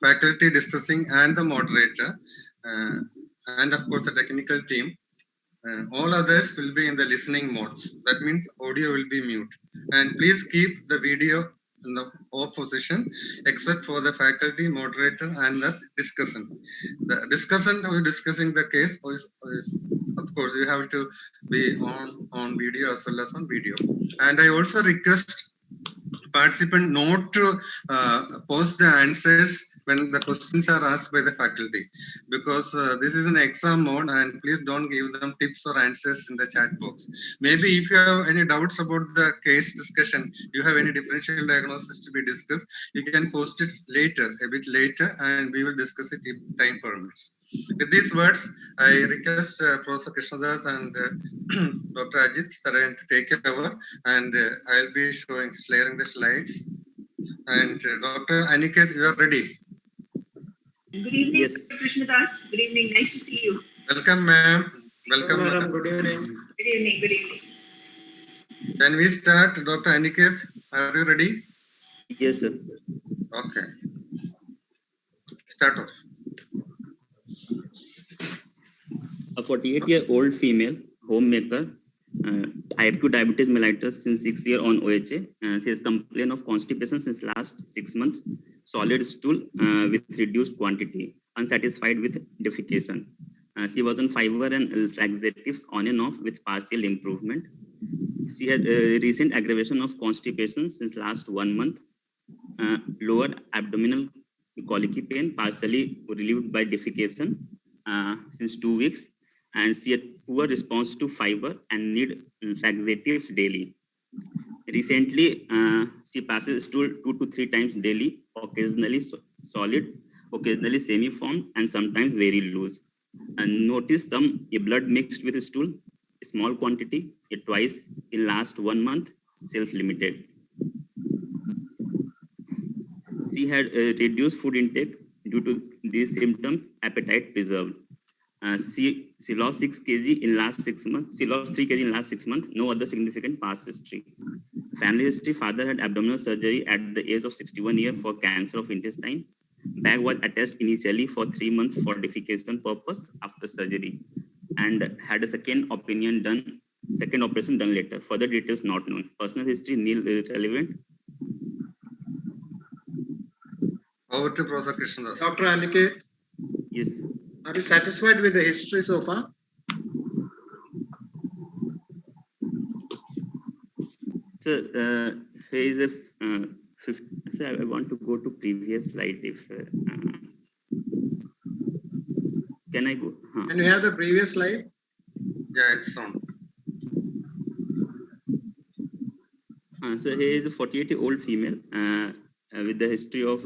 faculty discussing and the moderator, and of course the technical team. All others will be in the listening mode. That means audio will be mute. And please keep the video in the off position, except for the faculty, moderator, and the discussant. The discussant who is discussing the case is of course, you have to be on video as well as on video. And I also request participant not to post the answers when the questions are asked by the faculty, because this is an exam mode, and please don't give them tips or answers in the chat box. Maybe if you have any doubts about the case discussion, you have any differential diagnosis to be discussed, you can post it later, a bit later, and we will discuss it if time permits. With these words, I request Professor Krishnadas and Dr. Ajit Tarayan to take over, and I'll be sharing the slides. And Dr. Aniket, you are ready. Good evening, yes. Krishnadas. Good evening. Nice to see you. Welcome, ma'am. Welcome, madam. Good evening. Good evening. Good evening. Can we start, Dr. Aniket? Are you ready? Yes, sir. Okay. Start off. A 48-year-old female homemaker, type 2 diabetes mellitus since 6 years on OHA. She has complained of constipation since last 6 months, solid stool with reduced quantity, unsatisfied with defecation. She was on fiber and laxatives on and off with partial improvement. She had recent aggravation of constipation since last 1 month, lower abdominal colicky pain partially relieved by defecation since 2 weeks, and she had poor response to fiber and need laxatives daily. Recently, she passes stool 2 to 3 times daily, occasionally solid, occasionally semi-formed, and sometimes very loose. And notice some blood mixed with stool, small quantity, twice in last 1 month, self-limited. She had reduced food intake due to these symptoms, appetite preserved. She lost 6 kg in last 6 months. She lost 3 kg in last 6 months. No other significant past history. Family history: father had abdominal surgery at the age of 61 years for cancer of intestine. Bag was attached initially for 3 months for defecation purpose after surgery, and had a second operation done later. Further details not known. Personal history nil relevant. Over to Professor Krishnadas. Dr. Aniket. Yes. Are you satisfied with the history so far? So, here is a so I want to go to previous slide. If can I go? Can you have the previous slide? Yeah, it's on. So here is a 48-year-old female with the history of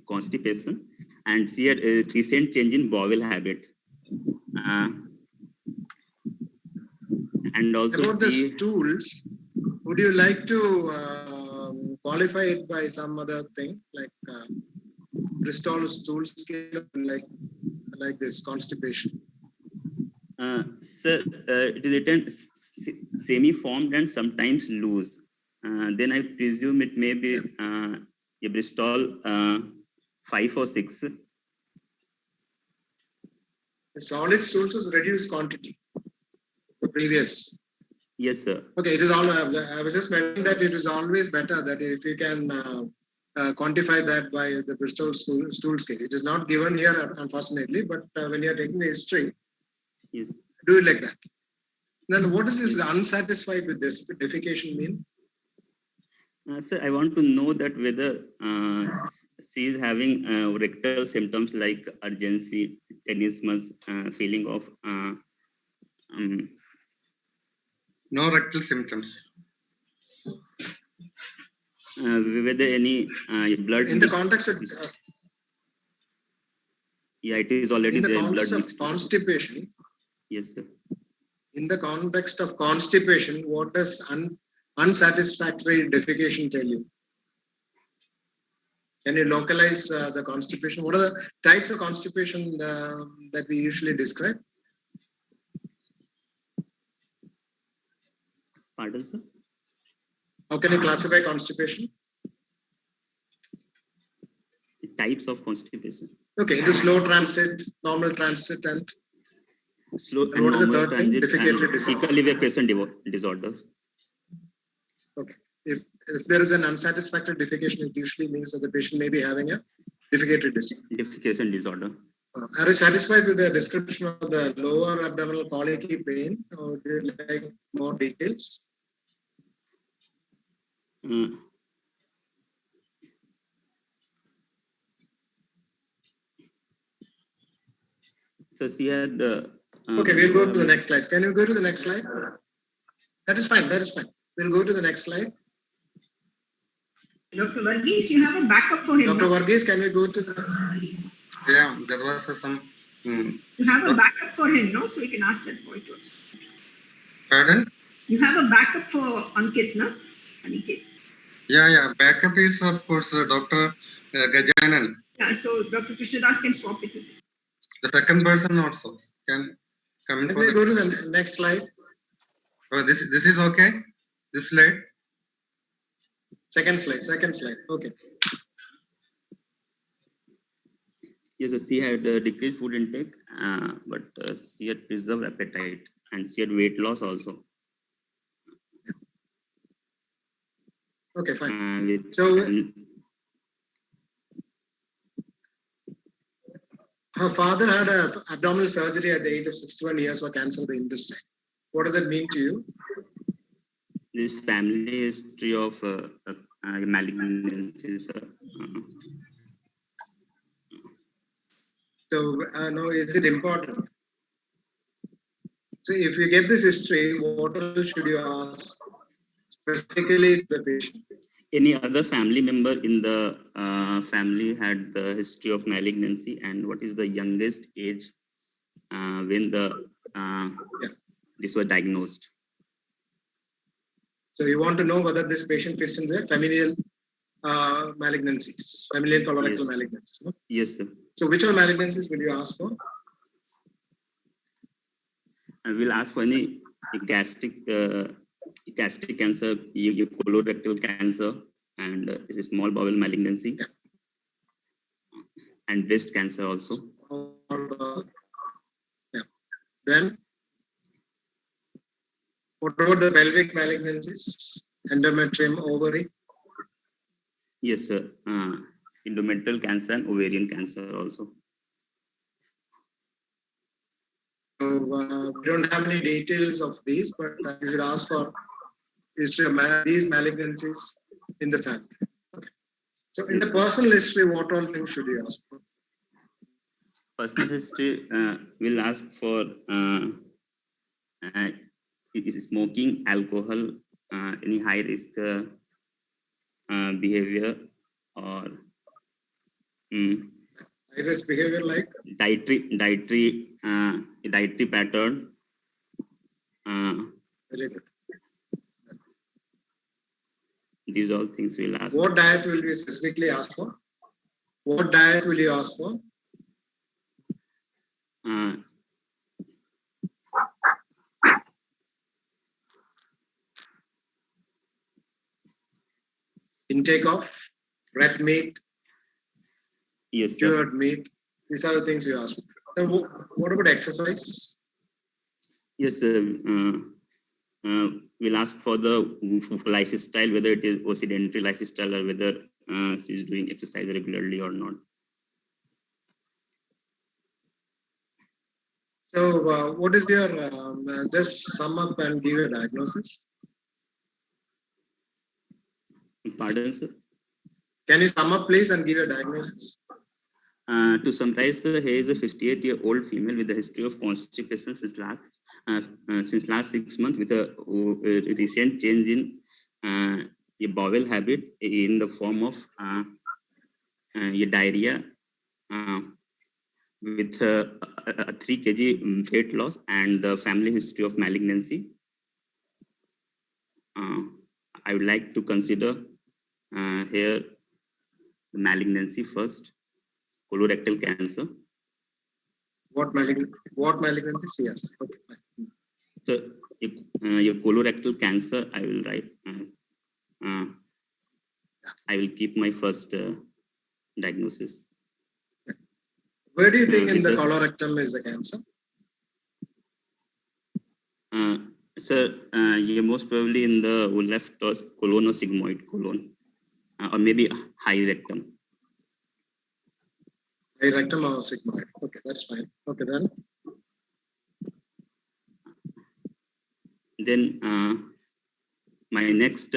constipation, and she had a recent change in bowel habit. And also about the stools, would you like to qualify it by some other thing like Bristol stool scale, like this constipation? Sir, it is written semi-formed and sometimes loose. Then I presume it may be a Bristol 5 or 6. The solid stools is reduced quantity. The previous. Yes, sir. Okay, it is all. I was just mentioning that it is always better that if you can quantify that by the Bristol stool scale. It is not given here, unfortunately, but when you are taking the history, yes, do it like that. Then what does this unsatisfied with this defecation mean? Sir, I want to know that whether she is having rectal symptoms like urgency, tenesmus, feeling of no rectal symptoms. Whether any blood in the context of yeah, it is already in the there. context Blood of constipation. Yes, sir. In the context of constipation, what does unsatisfactory defecation tell you? Can you localize the constipation? What are the types of constipation that we usually describe? Pardon, sir? How can you classify constipation? types of constipation. Okay, into slow transit, normal transit, and Slow And and what is the normal third thing? transit Defecatory and disorder. fecal evacuation disorders. okay. If there is an unsatisfactory defecation, it usually means that the patient may be having a defecatory disorder. Defecation disorder. Are you satisfied with the description of the lower abdominal colicky pain, or do you like more details? Uh, so she had. Okay, we'll go to the next slide. Can you go to the next slide? That is fine. That is fine. We'll go to the next slide. Dr. Varghese, you have a backup for him. Dr. no? Varghese, can we go to the next slide? Yeah, there was some. You have a backup for him, no? So you can ask that point also. Pardon? You have a backup for Ankit, no? Aniket. Yeah. Backup is of course Dr. Gajanan. Yeah, so Dr. Krishnadas can swap it. The second person also can come in Can for we go to the. the next slide? Oh, this is okay. This slide. Second slide. Second slide. Okay. Yes, so she had decreased food intake, but she had preserved appetite and she had weight loss also. Okay, fine. With, So and her father had a abdominal surgery at the age of 61 years for cancer of the intestine. What does that mean to you? this family history of malignancies. So, no, is it important? So, if you get this history, what else should you ask specifically to the patient? Any other family member in the family had the history of malignancy, and what is the youngest age when the this was diagnosed? So, you want to know whether this patient fits in the familial malignancies, familial colorectal Yes. malignancies. No? Yes, sir. So, which all malignancies will you ask for? I will ask for any gastric cancer, colorectal cancer, and is a small bowel malignancy, and breast cancer also. Yeah. Then, what about the pelvic malignancies? Endometrium, ovary? Yes, sir. Endometrial cancer and ovarian cancer also. So, we don't have any details of these, but you should ask for history of these malignancies in the family. Okay. So, in the personal history, what all things should you ask for? Personal history will ask for is smoking, alcohol, any high risk behavior, or High risk behavior like dietary pattern. very good. These all things we'll ask. What diet will you specifically ask for? What diet will you ask for? Intake of red meat, Yes, sir. cured meat. These are the things you ask for. Then what about exercise? Yes, sir. We'll ask for the lifestyle, whether it is a sedentary lifestyle or whether she's doing exercise regularly or not. So, what is your, just sum up and give a diagnosis? Pardon, sir. Can you sum up, please, and give a diagnosis? To summarize, sir, here is a 58-year-old female with a history of constipation since last 6 months, with a recent change in a bowel habit in the form of diarrhea, with a 3 kg weight loss, and the family history of malignancy. I would like to consider here the malignancy first. Colorectal cancer. What malignancy? Yes. Okay. Fine. So your colorectal cancer, I will write. I will keep my first diagnosis. Where do you think in the with the- colorectum is the cancer? Sir, you're most probably in the left or colon or sigmoid colon, or maybe high rectum. High rectum or sigmoid? Okay, that's fine. Okay, then. Then my next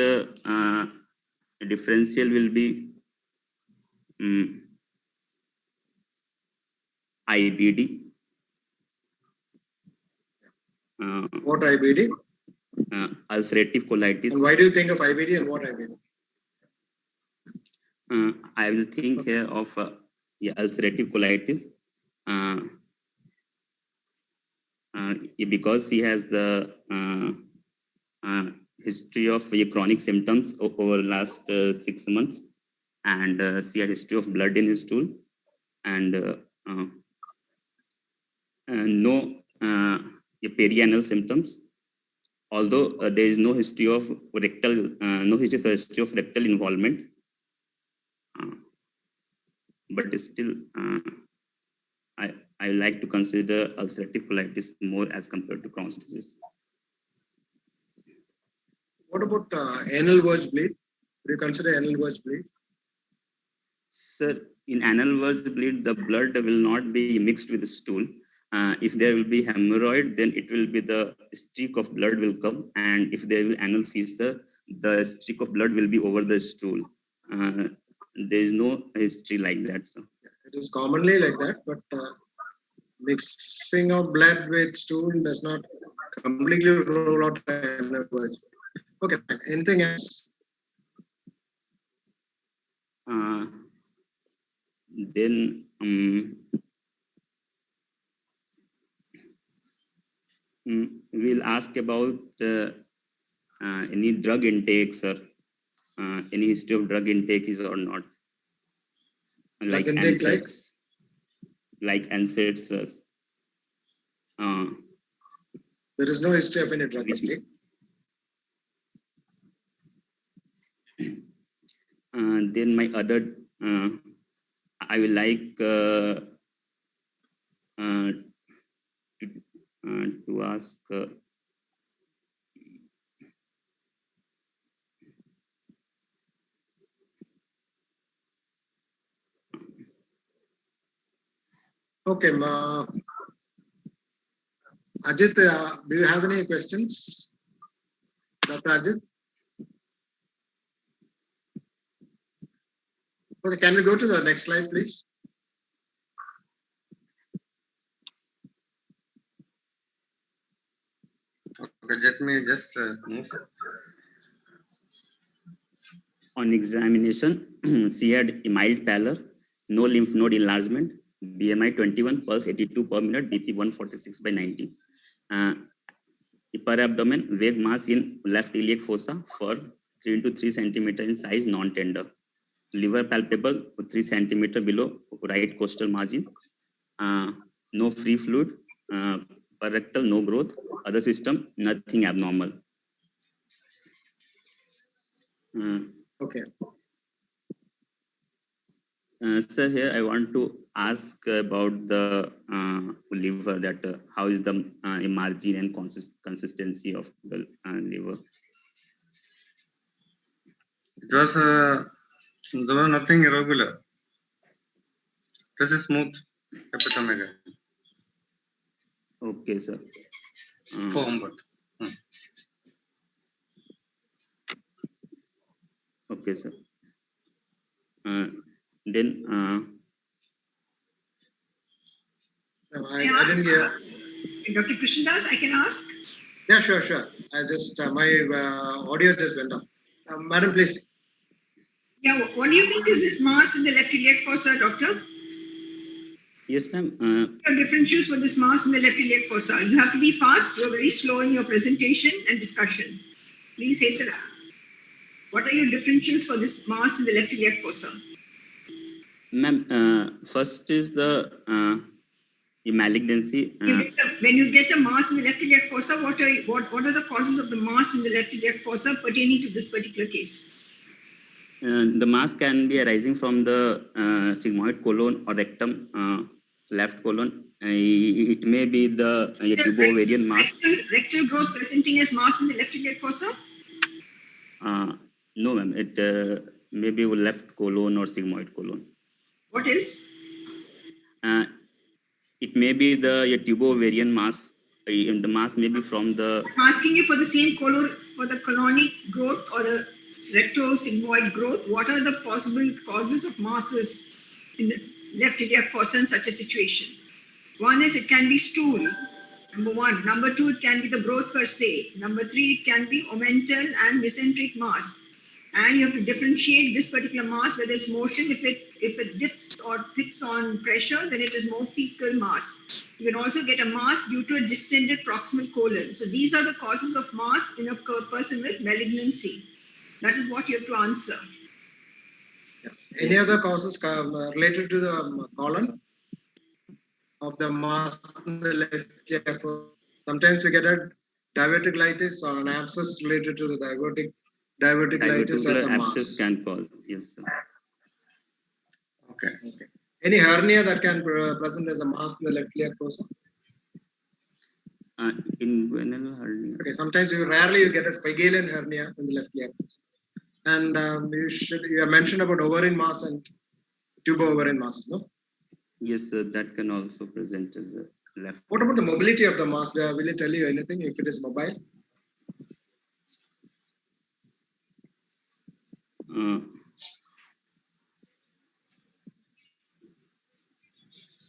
differential will be IBD. What IBD? Ulcerative colitis. And why do you think of IBD and what IBD? I will think here of ulcerative colitis because he has the history of chronic symptoms over last 6 months, and she had history of blood in his stool, and no perianal symptoms. Although there is no history of rectal, no history of rectal involvement, but still, I like to consider ulcerative colitis more as compared to Crohn's disease. What about anal verge bleed? Do you consider anal verge bleed? Sir, in anal verge bleed, the blood will not be mixed with the stool. If there will be hemorrhoid, then it will be the streak of blood will come, and if there will anal fissure, the streak of blood will be over the stool. There is no history like that, sir. It is commonly like that, but mixing of blood with stool does not completely rule out anal verge. Okay, anything else? Then we'll ask about any drug intake, sir. Any history of drug intake is or not? Drug intake like NSAIDs. There is no history of any drug intake. Then my other, I will like to ask. Okay, Ajit, do you have any questions? Dr. Ajit? Okay, can we go to the next slide, please? Okay, let me just move. On examination, she had a mild pallor, no lymph node enlargement, BMI 21, pulse 82 per minute, BP 146 by 90. Upper abdomen, vague mass in left iliac fossa for 3 into 3 centimeter in size, non-tender. Liver palpable, 3 centimeter below right costal margin. No free fluid, per rectal, no growth. Other system, nothing abnormal. Okay. Sir, here I want to ask about the liver, that how is the margin and consistency of the liver? It was there was nothing irregular. This is smooth hepatomegaly. Okay, sir. Form, but Okay, sir. Then I didn't hear. Dr. Krishnadas, I can ask? Yeah, sure. I just, my audio just went off. Madam, please. Yeah, what do you think is this mass in the left iliac fossa, doctor? yes, ma'am. Your differentials for this mass in the left iliac fossa. You have to be fast. You're very slow in your presentation and discussion. Please hasten up. What are your differentials for this mass in the left iliac fossa? Ma'am, first is the malignancy. When you get a mass in the left iliac fossa, what are the causes of the mass in the left iliac fossa pertaining to this particular case? The mass can be arising from the sigmoid colon or rectum, left colon. It may be the tubo-ovarian mass. Rectal growth presenting as mass in the left iliac fossa? No, ma'am. It may be left colon or sigmoid colon. What else? It may be the tubo-ovarian mass. The mass may be from the. I'm asking you for the same colon, for the colonic growth or the recto-sigmoid growth. What are the possible causes of masses in the left iliac fossa in such a situation? One is it can be stool, number one. Number two, it can be the growth per se. Number three, it can be omental and mesenteric mass. And you have to differentiate this particular mass, whether it's motion. If it dips or hits on pressure, then it is more fecal mass. You can also get a mass due to a distended proximal colon. So these are the causes of mass in a person with malignancy. That is what you have to answer. Any other causes related to the colon of the mass in the left iliac fossa? Sometimes we get a diverticulitis or an abscess related to the diverticulitis as a abscess mass. can cause, yes, sir. Okay. Any hernia that can present as a mass in the left iliac fossa? Inguinal hernia. Okay, sometimes rarely you get a Spigelian hernia in the left iliac fossa. And you have mentioned about ovarian mass and tubo-ovarian masses, no? Yes, sir, that can also present as a left. What about the mobility of the mass? Will it tell you anything if it is mobile?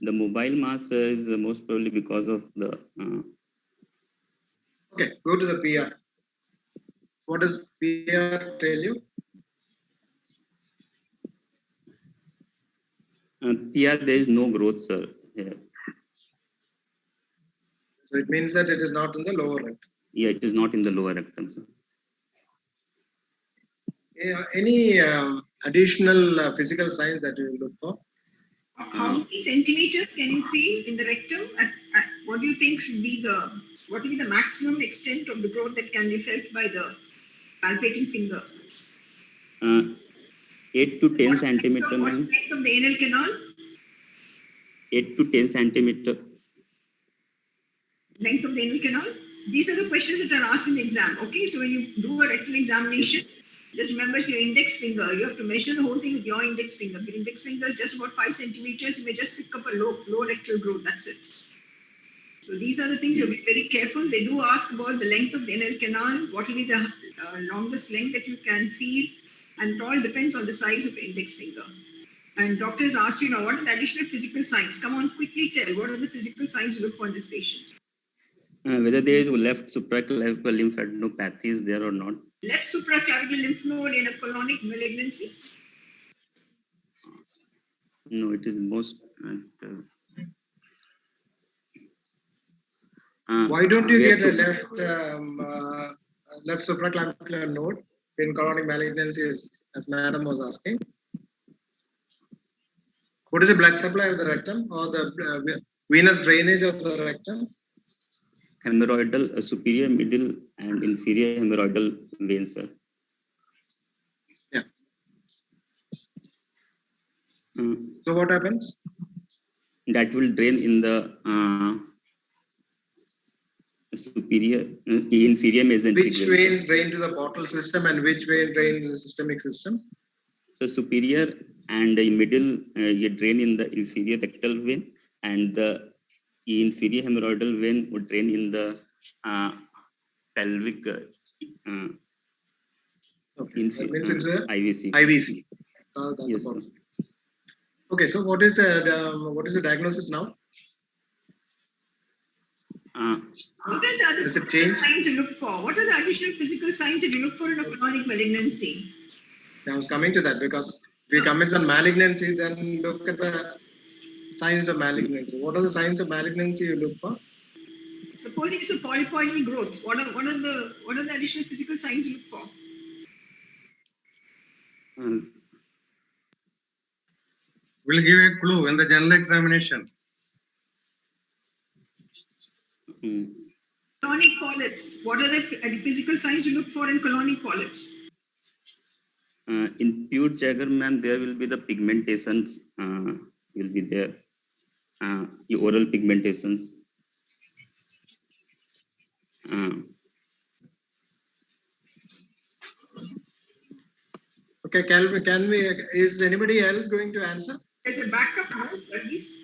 The mobile mass is most probably because of the. Okay, go to the PR. What does PR tell you? PR, there is no growth, sir. Here. So it means that it is not in the lower rectum. Yeah, it is not in the lower rectum, sir. Any additional physical signs that you look for? How many centimeters can you feel in the rectum? What do you think should be what will be the maximum extent of the growth that can be felt by the palpating finger? 8 to 10 centimeter. What's the length of the anal canal? 8 to 10 centimeter. Length of the anal canal? These are the questions that are asked in the exam. Okay, so when you do a rectal examination, just remember it's your index finger. You have to measure the whole thing with your index finger. If your index finger is just about 5 centimeters, you may just pick up a low rectal growth. That's it. So these are the things you have to be very careful. They do ask about the length of the anal canal, what will be the longest length that you can feel, and it all depends on the size of the index finger. And doctor has asked you now, what are the additional physical signs? Come on, quickly tell. What are the physical signs you look for in this patient? Whether there is left supraclavicular lymphadenopathy is there or not. Left supraclavicular lymph node in a colonic malignancy? No, it is most. Why don't you get a left supraclavicular node in colonic malignancy, as madam was asking? What is the blood supply of the rectum or the venous drainage of the rectum? Hemorrhoidal, superior, middle, and inferior hemorrhoidal veins, sir. Yeah. So what happens? That will drain in the superior, inferior mesenteric. Which veins drain to the portal system and which vein drain to the systemic system? So superior and the middle, you drain in the inferior rectal vein, and the inferior hemorrhoidal vein would drain in the pelvic IVC. IVC. Yes, sir. Okay, so what is the diagnosis now? What are the other signs you look for? What are the additional physical signs that you look for in a colonic malignancy? I was coming to that because if you comment on malignancy, then look at the signs of malignancy. What are the signs of malignancy you look for? Supposing it's a polypoidal growth, what are the additional physical signs you look for? We'll give a clue in the general examination. Colonic polyps. What are the physical signs you look for in colonic polyps? In Peutz-Jeghers, ma'am, there will be the pigmentations will be there. your oral pigmentations. Okay, can we, is anybody else going to answer? There's a backup note, at least.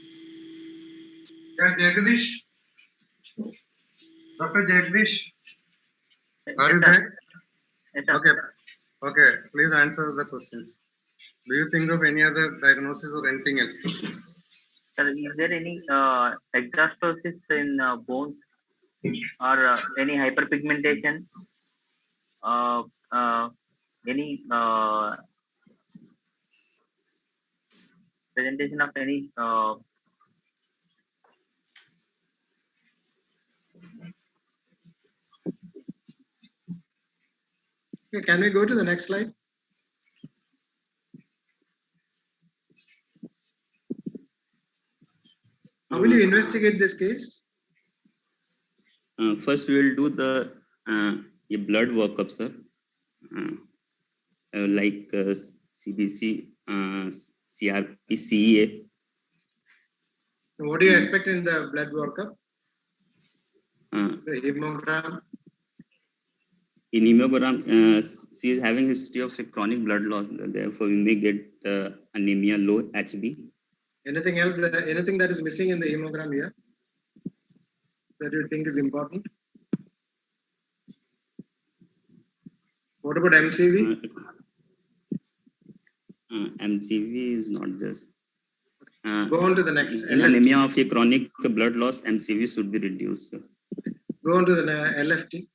Yeah, Jagdish. Dr. Jagdish, are you there? Okay. Okay, please answer the questions. Do you think of any other diagnosis or anything else? Sir, is there any exhastosis in bones or any hyperpigmentation? Any presentation of any Okay, can we go to the next slide? How will you investigate this case? First, we will do the a blood workup, sir, like CBC, CRP, CEA. What do you expect in the blood workup? The hemogram? In hemogram, she is having history of chronic blood loss. Therefore, we may get anemia, low HB. Anything else? Anything that is missing in the hemogram here that you think is important? What about MCV? MCV is not this. Go on to the next. In anemia of a chronic blood loss, MCV should be reduced. Go on to the LFT.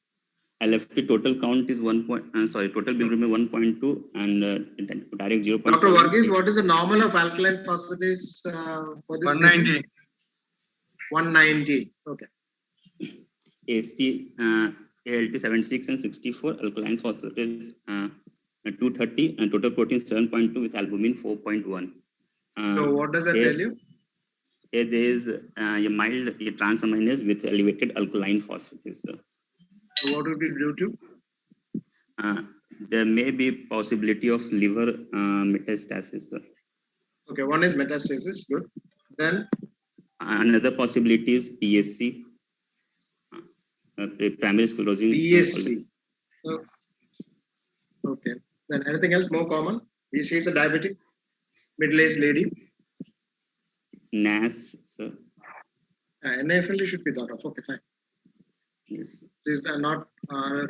LFT total count is total bilirubin 1.2 and direct 0.7. Dr. Varghese, what is the normal of alkaline phosphatase for this 190. patient? 190. Okay. AST, ALT 76 and 64, alkaline phosphatase 230 and total protein 7.2 with albumin 4.1. So what does that tell you? Here there is a mild transaminase with elevated alkaline phosphatase. So what would be due to? There may be possibility of liver metastasis. Okay, one is metastasis. Good. Then another possibility is PSC, primary sclerosing. PSC. So, okay. Then anything else more common? She is a diabetic, middle-aged lady. NAS, sir. NFL should be thought of. Okay, fine. Yes. These are not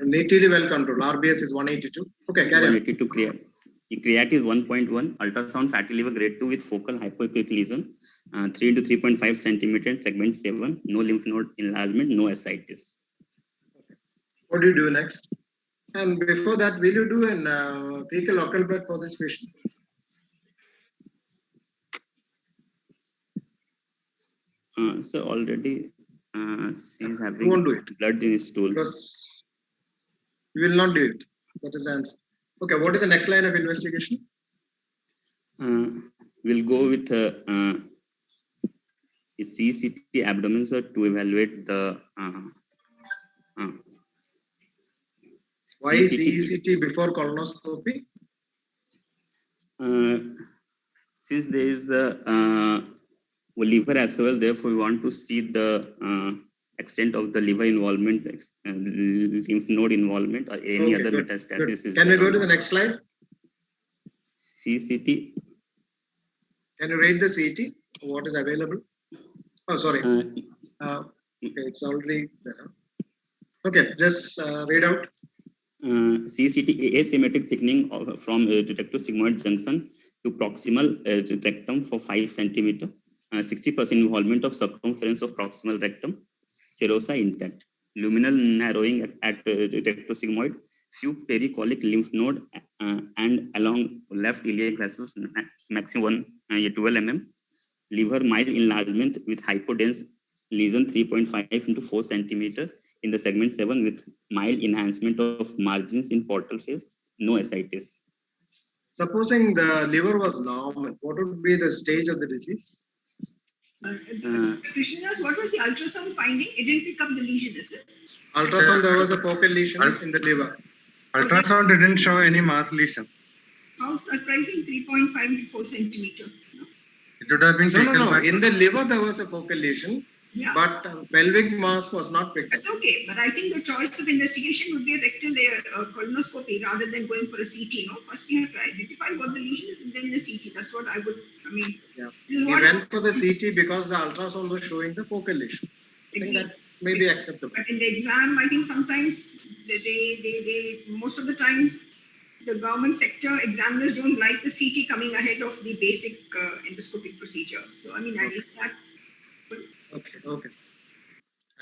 natively well controlled. RBS is 182. Okay, carry on. 182 creat. Creat is 1.1. Ultrasound fatty liver grade 2 with focal hypoechoic lesion, 3 into 3.5 centimeter, segment 7. No lymph node enlargement, no ascites. Okay. What do you do next? And before that, will you do an fecal local blood for this patient? So already she is having You won't do it. blood in his stool. Because you will not do it. That is the answer. Okay, what is the next line of investigation? We'll go with a CCT abdomen, sir, to evaluate the. Why CCT before colonoscopy? Since there is the liver as well, therefore we want to see the extent of the liver involvement, lymph node involvement, or any other good, metastasis. Good. Can we go to the next slide? CCT. Can you rate the CT? What is available? Oh, sorry. Okay, it's already there. Okay, just read out. CCT asymmetric thickening from rectosigmoid junction to proximal rectum for 5 centimeter. 60% involvement of circumference of proximal rectum, serosa intact. Luminal narrowing at rectosigmoid, few pericolic lymph node and along left iliac vessels, maximum 12 mm. Liver mild enlargement with hypodense lesion 3.5 into 4 centimeter in the segment 7 with mild enhancement of margins in portal phase, no ascites. Supposing the liver was normal, what would be the stage of the disease? Krishnas, what was the ultrasound finding? It didn't pick up the lesion, is it? Ultrasound, there was a focal lesion in the liver. Ultrasound didn't show any mass lesion. How surprising, 3.5 to 4 centimeter. It would have been No, no, taken no. by. In the liver, there was a focal lesion, Yeah. but pelvic mass was not picked up. That's okay, but I think the choice of investigation would be a rectal colonoscopy rather than going for a CT. No, first we have to identify what the lesion is, and then the CT. That's what I would. I mean, Yeah. this is He what went for the CT because the ultrasound was showing the focal lesion. I think that may be acceptable. But in the exam, I think sometimes they most of the times the government sector examiners don't like the CT coming ahead of the basic endoscopic procedure. So I mean, I think that. Okay, okay.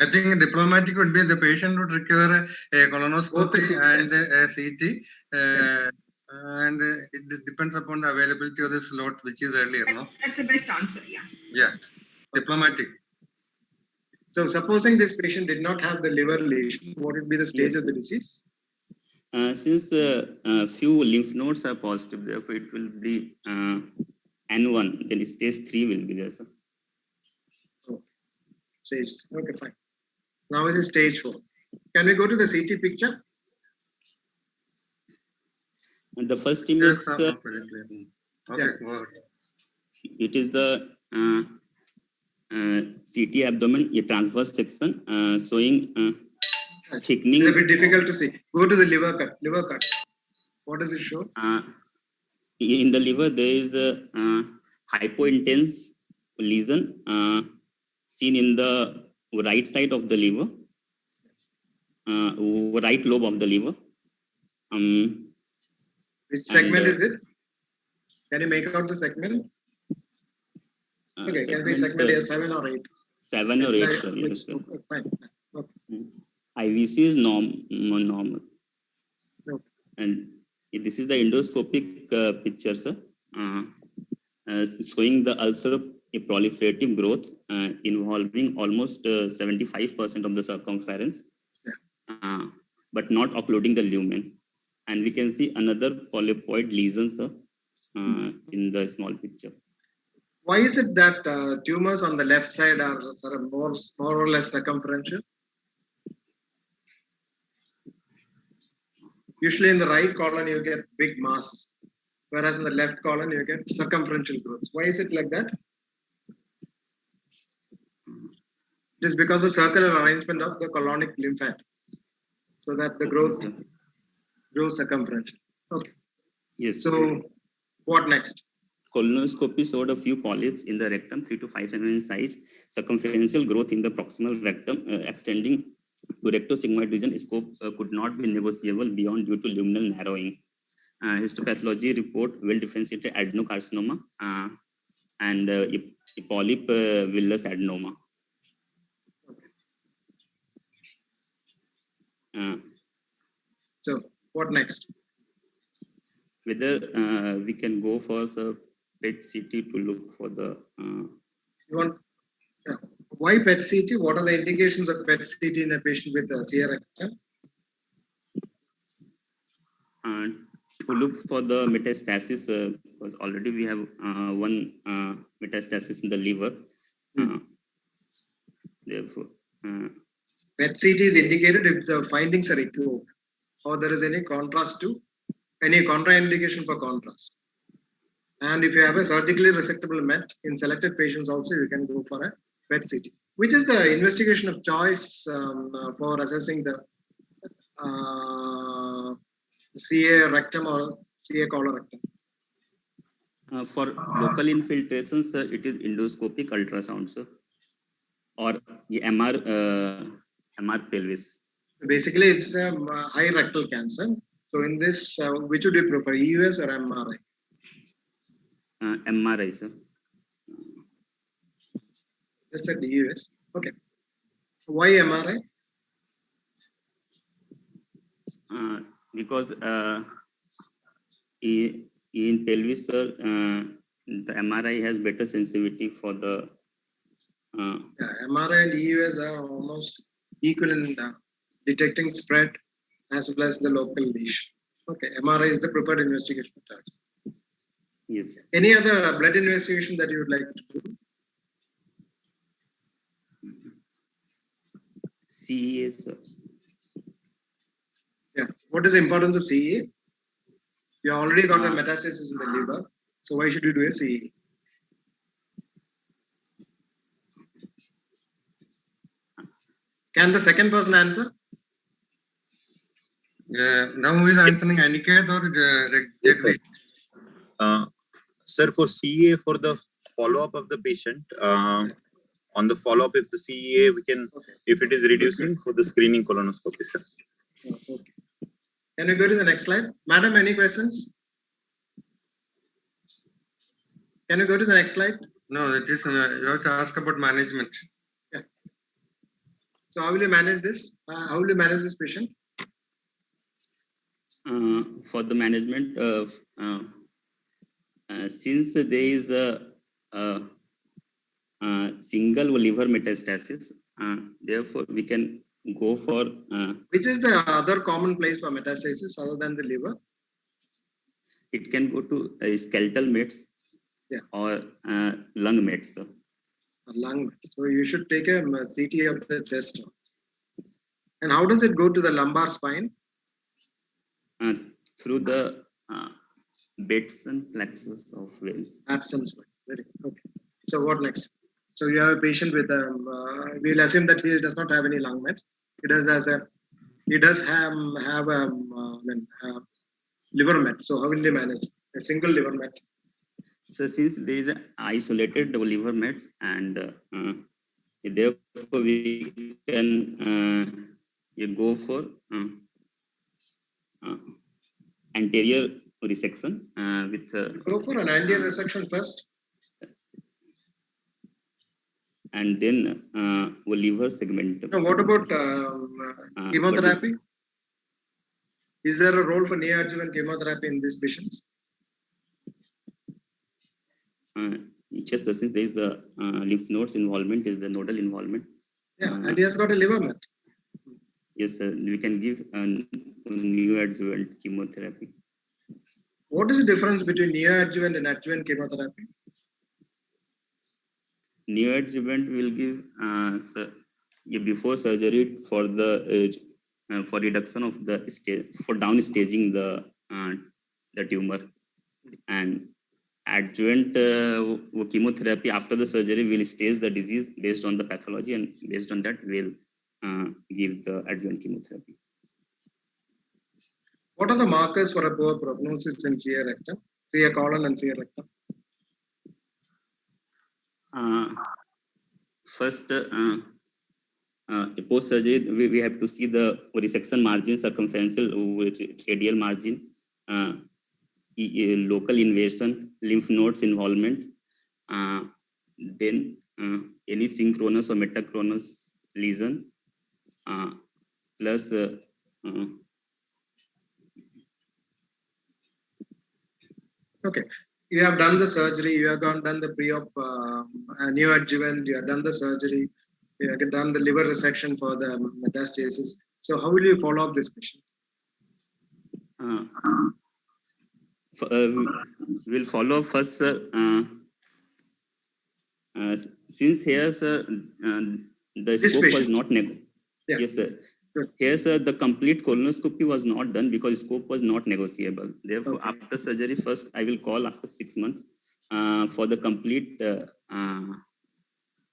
I think diplomatic would be the patient would require a colonoscopy Both the and CT, a CT. And it depends upon the availability of the slot, which is earlier, no? That's the best answer. Yeah. Yeah, diplomatic. So supposing this patient did not have the liver lesion, what would be the stage Yes. of the disease? Since few lymph nodes are positive, therefore it will be N1, then stage 3 will be there, sir. Stage. Okay, fine. Now it is stage 4. Can we go to the CT picture? And the first image, Yes, sir, very clear. Okay, Yeah. go ahead. it is the CT abdomen, a transverse section showing thickening. It's a bit difficult to see. Go to the liver cut. Liver cut. What does it show? In the liver, there is a hypointense lesion seen in the right side of the liver, right lobe of the liver. Which segment and, is it? Can you make out the segment? Okay, can be segment segment, 7 or 8. 7 or 8, Like, sir, yes, sir. okay, fine. Okay. IVC is normal. Okay. And this is the endoscopic picture, sir, showing the ulcer a proliferative growth involving almost 75% of the circumference, but not occluding the lumen. And we can see another polypoid lesion, sir, in the small picture. Why is it that tumors on the left side are sort of more or less circumferential? Usually in the right colon you get big masses, whereas in the left colon you get circumferential growth. Why is it like that? It is because of the circular arrangement of the colonic lymphatics, so that the growth grows circumferential. Okay. Yes. So what next? Colonoscopy showed a few polyps in the rectum, 3 to 5 mm in size, circumferential growth in the proximal rectum, extending to rectosigmoid region. Scope could not be negotiable beyond due to luminal narrowing. Histopathology report well differentiated adenocarcinoma and a polyp villus adenoma. So what next? Whether we can go for the PET CT to look for the. You want, why PET CT? What are the indications of PET CT in a patient with CA rectum? To look for the metastasis, because already we have one metastasis in the liver. Therefore, PET CT is indicated if the findings are equivocal or there is any contrast to any contraindication for contrast. And if you have a surgically resectable MET in selected patients also, you can go for a PET CT. Which is the investigation of choice for assessing the CA rectum or CA colorectum? for local infiltrations, it is endoscopic ultrasound, sir, or MR pelvis. Basically, it's a high rectal cancer. So in this, which would you prefer, EUS or MRI? MRI, sir. Just said EUS. Okay. Why MRI? Because in pelvis, sir, the MRI has better sensitivity for the. MRI and EUS are almost equal in detecting spread as well as the local lesion. Okay, MRI is the preferred investigation choice. Yes. Any other blood investigation that you would like to do? CEA, sir. Yeah. What is the importance of CEA? You already got a metastasis in the liver, so why should you do a CEA? Can the second person answer? Now who is answering, Aniket or Yes, sir. Jagdish? Sir, for CEA, for the follow-up of the patient, on the follow-up, if the CEA, we can, Okay. if it is reducing for the screening colonoscopy, sir. Okay. Can you go to the next slide? Madam, any questions? Can you go to the next slide? No, it is, you have to ask about management. So how will you manage this? How will you manage this patient? For the management, since there is a single liver metastasis, therefore we can go for Which is the other common place for metastasis other than the liver? it can go to skeletal mets Yeah. or lung mets. A lung. So you should take a CT of the chest. And how does it go to the lumbar spine? Through the beds and plexus of veins. Absence. Very good. Okay. So what next? So you have a patient with we'll assume that he does not have any lung mets. He does have liver met. So how will you manage a single liver met? So since there is an isolated liver mets, and therefore we can go for anterior resection with Go for an anterior resection first. and then liver segment. Now, what about chemotherapy? Is there a role for neoadjuvant chemotherapy in these patients? Just since there is a lymph nodes involvement, is the nodal involvement. Yeah, and he has got a liver met. Yes, sir. We can give neoadjuvant chemotherapy. What is the difference between neoadjuvant and adjuvant chemotherapy? Neoadjuvant will give before surgery for the for reduction of the stage, for down staging the tumor, and adjuvant chemotherapy after the surgery will stage the disease based on the pathology, and based on that we'll give the adjuvant chemotherapy. What are the markers for a poor prognosis in CA rectum, CA colon and CA rectum? First, post surgery, we have to see the resection margin, circumferential radial margin, local invasion, lymph nodes involvement, then any synchronous or metachronous lesion, plus Okay, you have done the surgery, you have done the pre-op neoadjuvant, you have done the surgery, you have done the liver resection for the metastasis. So how will you follow up this patient? We'll follow first, since here, sir, the This scope was patient. not Yeah. Yes, sir. Good. Here, sir, the complete colonoscopy was not done because scope was not negotiable. Therefore, Okay. after surgery, first I will call after 6 months for the complete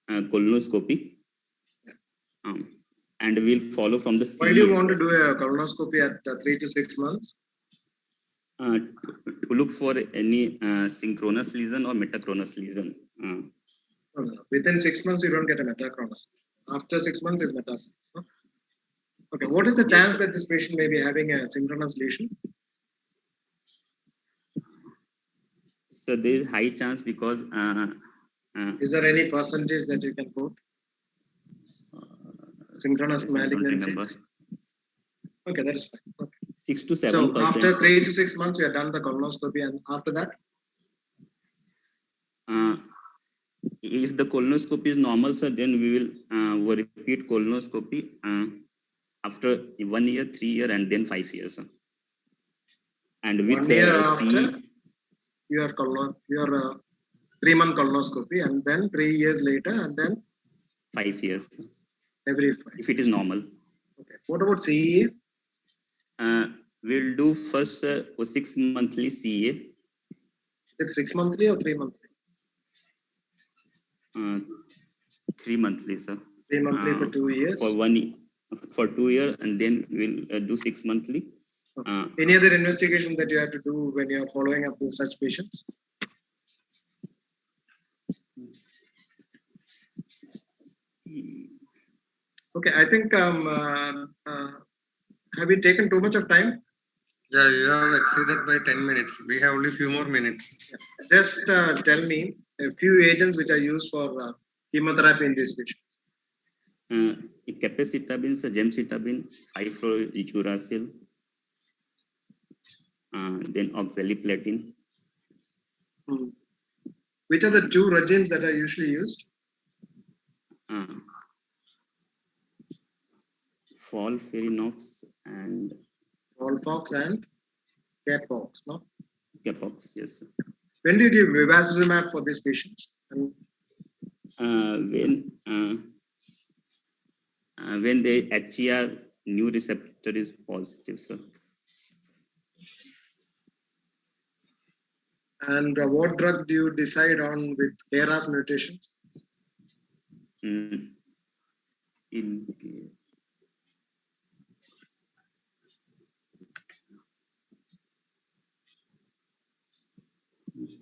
colonoscopy, and we'll follow from the. Why do you want to do a colonoscopy at 3 to 6 months? To look for any synchronous lesion or metachronous lesion. No. Within 6 months, you don't get a metachronous. After 6 months is metachronous. No? Okay, what is the chance that this patient may be having a synchronous lesion? So there is high chance because. Is there any percentage that you can quote? Synchronous malignancies. Okay, that is fine. Okay. 6 to 7%. So after 3 to 6 months, you have done the colonoscopy, and after that? If the colonoscopy is normal, sir, then we will repeat colonoscopy after 1 year, 3 year, and then 5 years. Sir. And with 1 year after your 3-month colonoscopy, and then 3 years later, and then 5 years. Sir. Every 5. If it is normal. Okay. What about CEA? We'll do first 6 monthly CA. Is it 6 monthly or 3 monthly? 3 monthly, sir. 3 monthly for 2 years. For 2 years, and then we'll do 6 monthly. Any other investigation that you have to do when you are following up with such patients? Okay, I think have you taken too much of time? Yeah, you have exceeded by 10 minutes. We have only few more minutes. Just tell me a few agents which are used for chemotherapy in this patient. Capecitabine, gemcitabine, 5-fluorouracil, then oxaliplatin. Which are the 2 regimens that are usually used? FOLFIRINOX and Folfox and Capox, no? Capox, yes. When do you give bevacizumab for these patients? When the HER new receptor is positive, sir. And what drug do you decide on with KRAS mutations?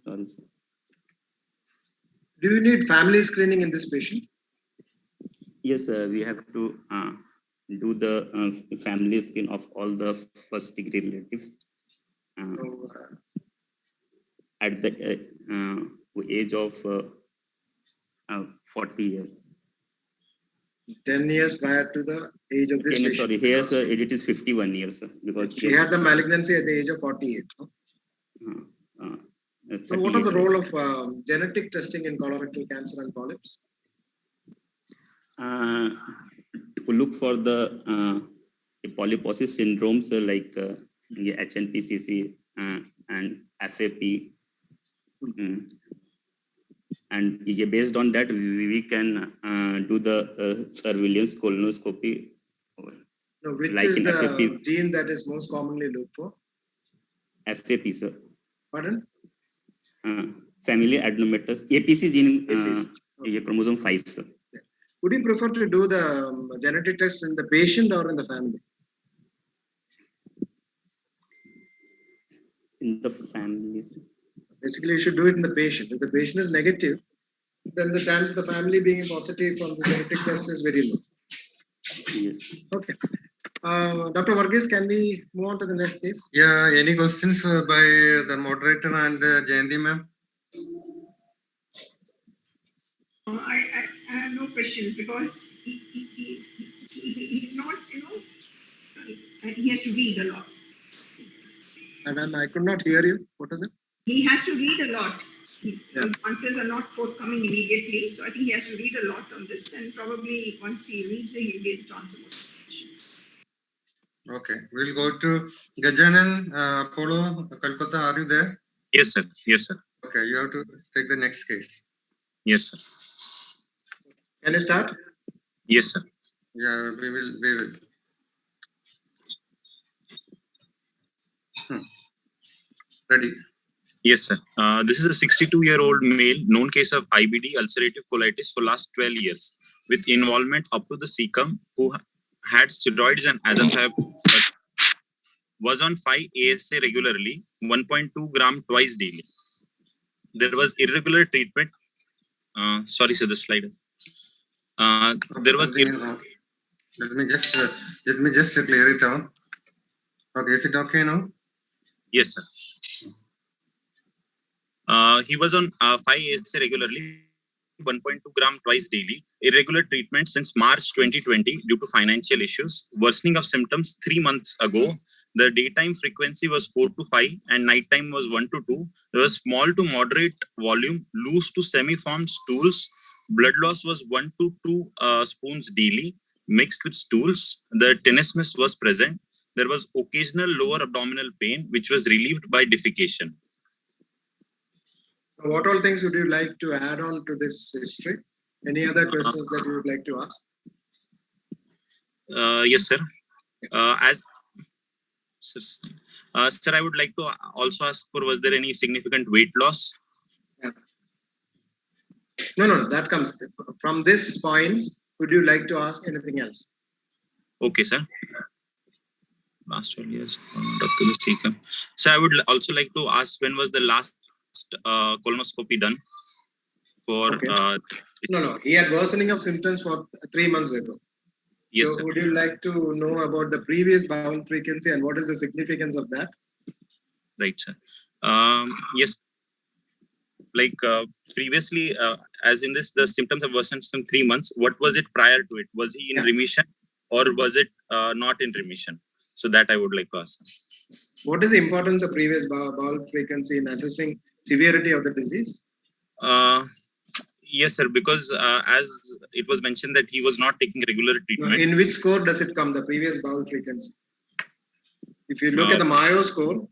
Sorry, sir. Do you need family screening in this patient? Yes, we have to do the family screen of all the first degree relatives at the age of 40 years. 10 years prior to the age of this patient. Sorry, here sir, it is 51 years, sir, because she had the malignancy at the age of 48. No? So what are the role of genetic testing in colorectal cancer and polyps? To look for the polyposis syndromes like HNPCC and FAP. And based on that, we can do the surveillance colonoscopy. No, which like is the FAP. Gene that is most commonly looked for? FAP, sir. Pardon? Family adenomatous APC gene, chromosome 5, sir. Yeah. Would you prefer to do the genetic test in the patient or in the family? In the family, sir. Basically, you should do it in the patient. If the patient is negative, then the chance of the family being positive from the genetic test is very low. Yes. Okay. Dr. Varghese, can we move on to the next case? Yeah, any questions by the moderator and Jayanti ma'am? I have no questions because he's not, he has to read a lot. Madam, I could not hear you. What is it? He has to read a lot. His answers are not forthcoming immediately. So I think he has to read a lot on this, and probably once he reads it, he'll be able to answer most questions. Okay, we'll go to Gajanan, Apollo, Kolkata. Are you there? Yes, sir. Yes, sir. Okay, you have to take the next case. Yes, sir. Can you start? Yes, sir. Yeah, we will. Ready. Yes, sir. This is a 62-year-old male, known case of IBD, ulcerative colitis, for last 12 years, with involvement up to the cecum, who had steroids and azathioprine, was on 5-ASA regularly, 1.2 gram twice daily. There was irregular treatment. Sorry, sir, the slide. There was. Let me just clear it out. Okay, is it okay now? Yes, sir. He was on 5-ASA regularly, 1.2 gram twice daily. Irregular treatment since March 2020 due to financial issues. Worsening of symptoms 3 months ago. The daytime frequency was 4 to 5 and nighttime was 1 to 2. There was small to moderate volume, loose to semi-formed stools. Blood loss was 1 to 2 spoons daily, mixed with stools. The tenesmus was present. There was occasional lower abdominal pain, which was relieved by defecation. What all things would you like to add on to this history? Any other questions that you would like to ask? Yes, sir. Sir, I would like to also ask for, was there any significant weight loss? Yeah. No, that comes from this point. Would you like to ask anything else? Okay, sir. Last 12 years, Dr. Sikam. So I would also like to ask, when was the last colonoscopy done for? Okay. No. He had worsening of symptoms for 3 months ago. Yes, So sir. would you like to know about the previous bowel frequency and what is the significance of that? Right, sir. Yes. Like previously, as in this, the symptoms have worsened some 3 months. What was it prior to it? Was he in remission or was it not in remission? So that I would like to ask. What is the importance of previous bowel frequency in assessing severity of the disease? Yes, sir, because as it was mentioned that he was not taking regular treatment. In which score does it come, the previous bowel frequency? If you look at the Mayo score,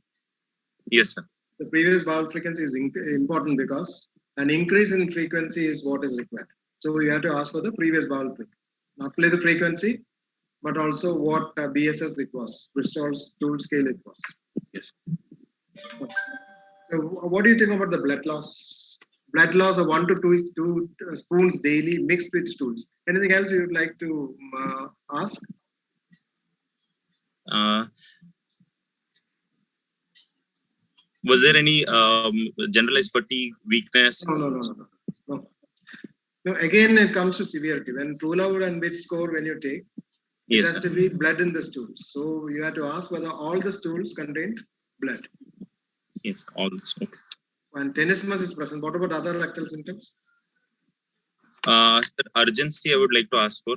yes, sir. The previous bowel frequency is important because an increase in frequency is what is required. So you have to ask for the previous bowel frequency, not only the frequency, but also what BSS it was, Bristol stool scale it was. Yes. So what do you think about the blood loss? Blood loss of 1 to 2 spoons daily mixed with stools. Anything else you would like to ask? Was there any generalized fatigue, weakness? No, again, it comes to severity. When rule out and which score when you take, it has to be blood in the stools. So you have to ask whether all the stools contained blood. Yes, all this. Okay. When tenesmus is present, what about other rectal symptoms? Sir, urgency I would like to ask for,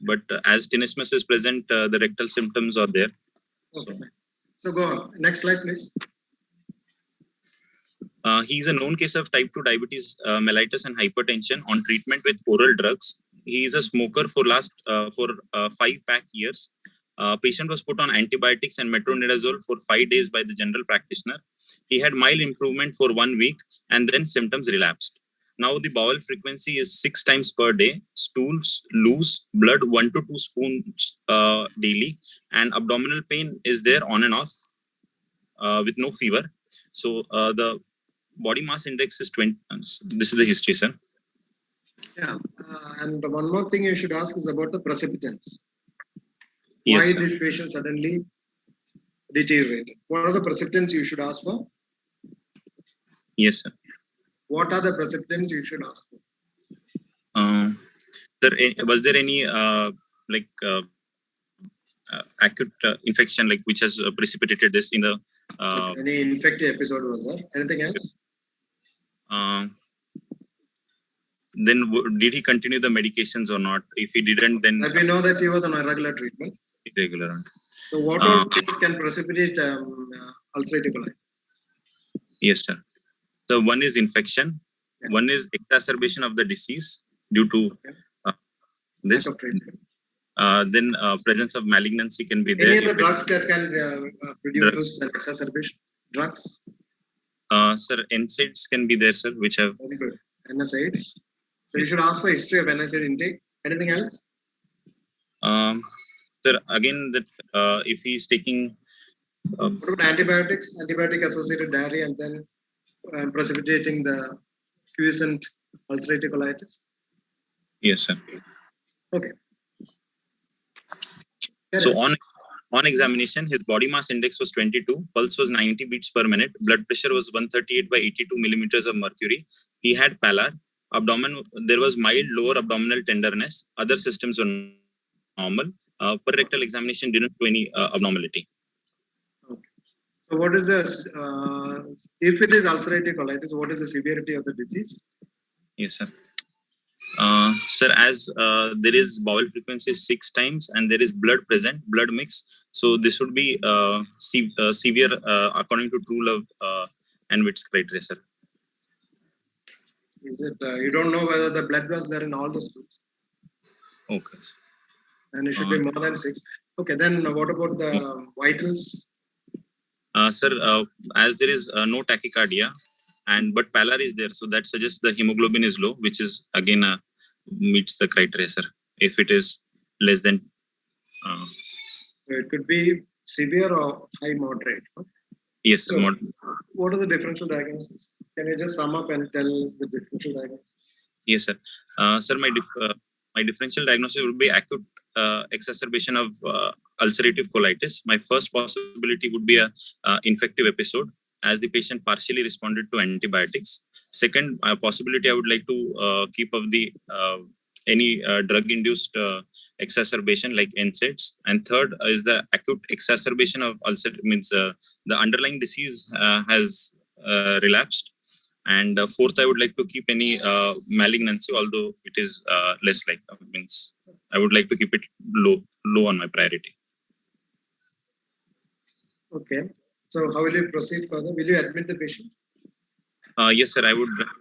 but as tenesmus is present, the rectal symptoms are there. Okay. So go on. Next slide, please. He is a known case of type 2 diabetes, mellitus and hypertension on treatment with oral drugs. He is a smoker for last 5 years. Patient was put on antibiotics and metronidazole for 5 days by the general practitioner. He had mild improvement for 1 week and then symptoms relapsed. Now the bowel frequency is 6 times per day, stools, loose, blood 1 to 2 spoons daily, and abdominal pain is there on and off with no fever. So the body mass index is 20. This is the history, sir. Yeah, and one more thing you should ask is about the precipitants. Yes, why sir. this patient suddenly deteriorated? What are the precipitants you should ask for? Yes, sir. What are the precipitants you should ask for? Was there any acute infection which has precipitated this in the any infective episode was there? Anything else? Then did he continue the medications or not? If he didn't, then we know that he was on irregular treatment. Irregular. So what all things can precipitate ulcerative colitis? Yes, sir. So one is infection, one is exacerbation of the disease due to this. Then presence of malignancy can be there. Any other drugs that can produce an exacerbation? Drugs? Sir, NSAIDs can be there, sir, which have... Very good. NSAIDs. So you should ask for history of NSAID intake. Anything else? Sir, again, that if he is taking... what about antibiotics? Antibiotic-associated diarrhea and then precipitating the quiescent ulcerative colitis? Yes, sir. Okay. So on examination, his body mass index was 22, pulse was 90 beats per minute, blood pressure was 138 by 82 millimeters of mercury. He had pallor, abdomen, there was mild lower abdominal tenderness, other systems were normal. Per rectal examination didn't do any abnormality. Okay. So what is the, if it is ulcerative colitis, what is the severity of the disease? Yes, sir. Sir, as there is bowel frequency 6 times and there is blood present, blood mix. So this would be severe according to True Love and Witt's criteria, sir. Is it, you don't know whether the blood was there in all the stools? Okay. And it should be more than 6. Okay, then what about the vitals? Sir, as there is no tachycardia, but pallor is there, so that suggests the hemoglobin is low, which is again meets the criteria, sir. If it is less than, so it could be severe or high moderate. Huh? Yes, so sir. What are the differential diagnoses? Can you just sum up and tell us the differential diagnosis? Yes, sir. Sir, my differential diagnosis would be acute exacerbation of ulcerative colitis. My first possibility would be a infective episode, as the patient partially responded to antibiotics. Second possibility, I would like to keep of the any drug-induced exacerbation like NSAIDs. And third is the acute exacerbation of ulcer, means the underlying disease has relapsed. And fourth, I would like to keep any malignancy, although it is less like, means I would like to keep it low on my priority. Okay. So how will you proceed further? Will you admit the patient? Yes, sir. I would admit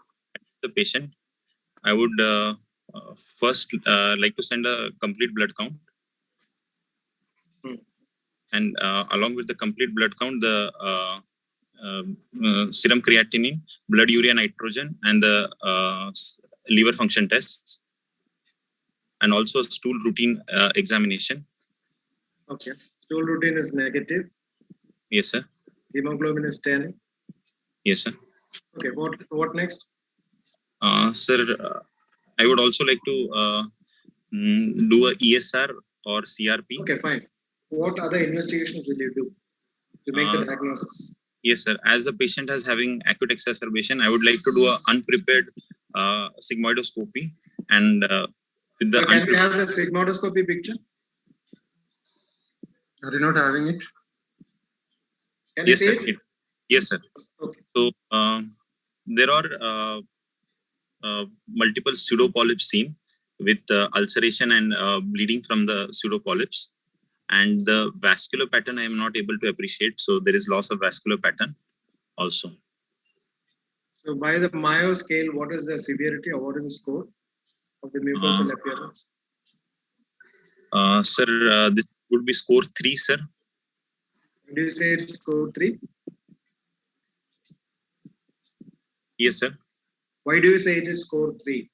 the patient. I would first like to send a complete blood count. And along with the complete blood count, the serum creatinine, blood urea nitrogen, and the liver function tests, and also stool routine examination. Okay. Stool routine is negative. Yes, sir. Hemoglobin is 10. Yes, sir. Okay. What next? Sir, I would also like to do a ESR or CRP. Okay, fine. What other investigations will you do to make the diagnosis? Yes, sir. As the patient is having acute exacerbation, I would like to do a unprepared sigmoidoscopy. And with the can we have the sigmoidoscopy picture? Are you not having it? Can you yes, see sir. it? Yes, sir. Okay. So there are multiple pseudopolyps seen with ulceration and bleeding from the pseudopolyps. And the vascular pattern I am not able to appreciate. So there is loss of vascular pattern also. So by the Mayo scale, what is the severity or what is the score of the mucosal appearance? Sir, this would be score 3, sir. Do you say it's score 3? Yes, sir. Why do you say it is score 3?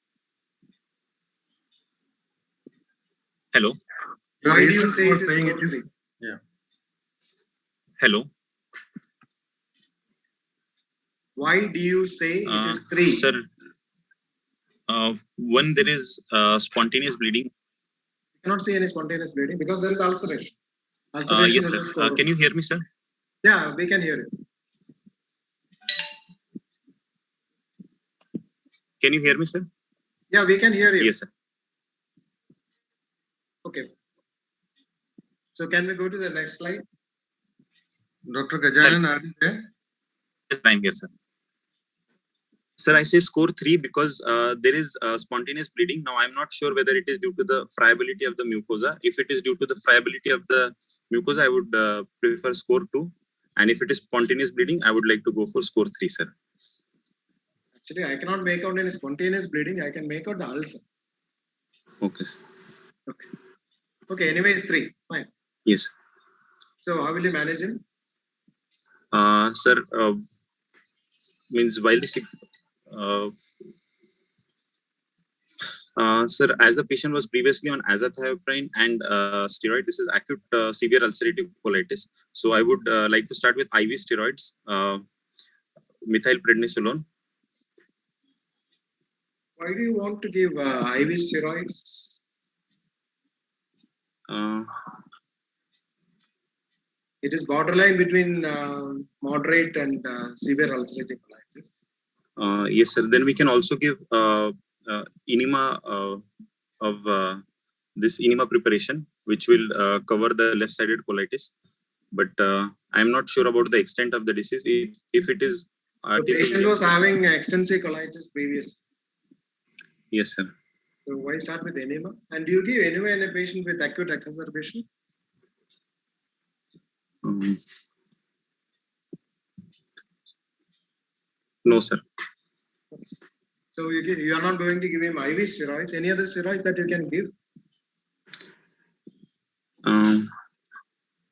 Hello. Why do you say it is score 3? Yeah. Hello. Why do you say it is 3? Sir, when there is spontaneous bleeding. You cannot see any spontaneous bleeding because there is ulceration. Yes, is sir. a score. Can you hear me, sir? Yeah, we can hear you. Can you hear me, sir? Yeah, we can hear you. Yes, sir. Okay. So can we go to the next slide? Dr. Gajanan, are you there? Yes, I'm here, sir. Sir, I say score 3 because there is spontaneous bleeding. Now, I'm not sure whether it is due to the friability of the mucosa. If it is due to the friability of the mucosa, I would prefer score 2. And if it is spontaneous bleeding, I would like to go for score 3, sir. Actually, I cannot make out any spontaneous bleeding. I can make out the ulcer. Okay, sir. Okay. Okay, anyway, it's 3. Fine. Yes. So how will you manage him? Sir, means while the sir, as the patient was previously on azathioprine and steroid, this is acute severe ulcerative colitis. So I would like to start with IV steroids, methylprednisolone. Why do you want to give IV steroids? It is borderline between moderate and severe ulcerative colitis. Yes, sir. Then we can also give enema of this enema preparation, which will cover the left-sided colitis. But I'm not sure about the extent of the disease. If it is the patient was having extensive colitis previous. Yes, sir. So why start with enema? And do you give enema in a patient with acute exacerbation? No, sir. So you are not going to give him IV steroids. Any other steroids that you can give?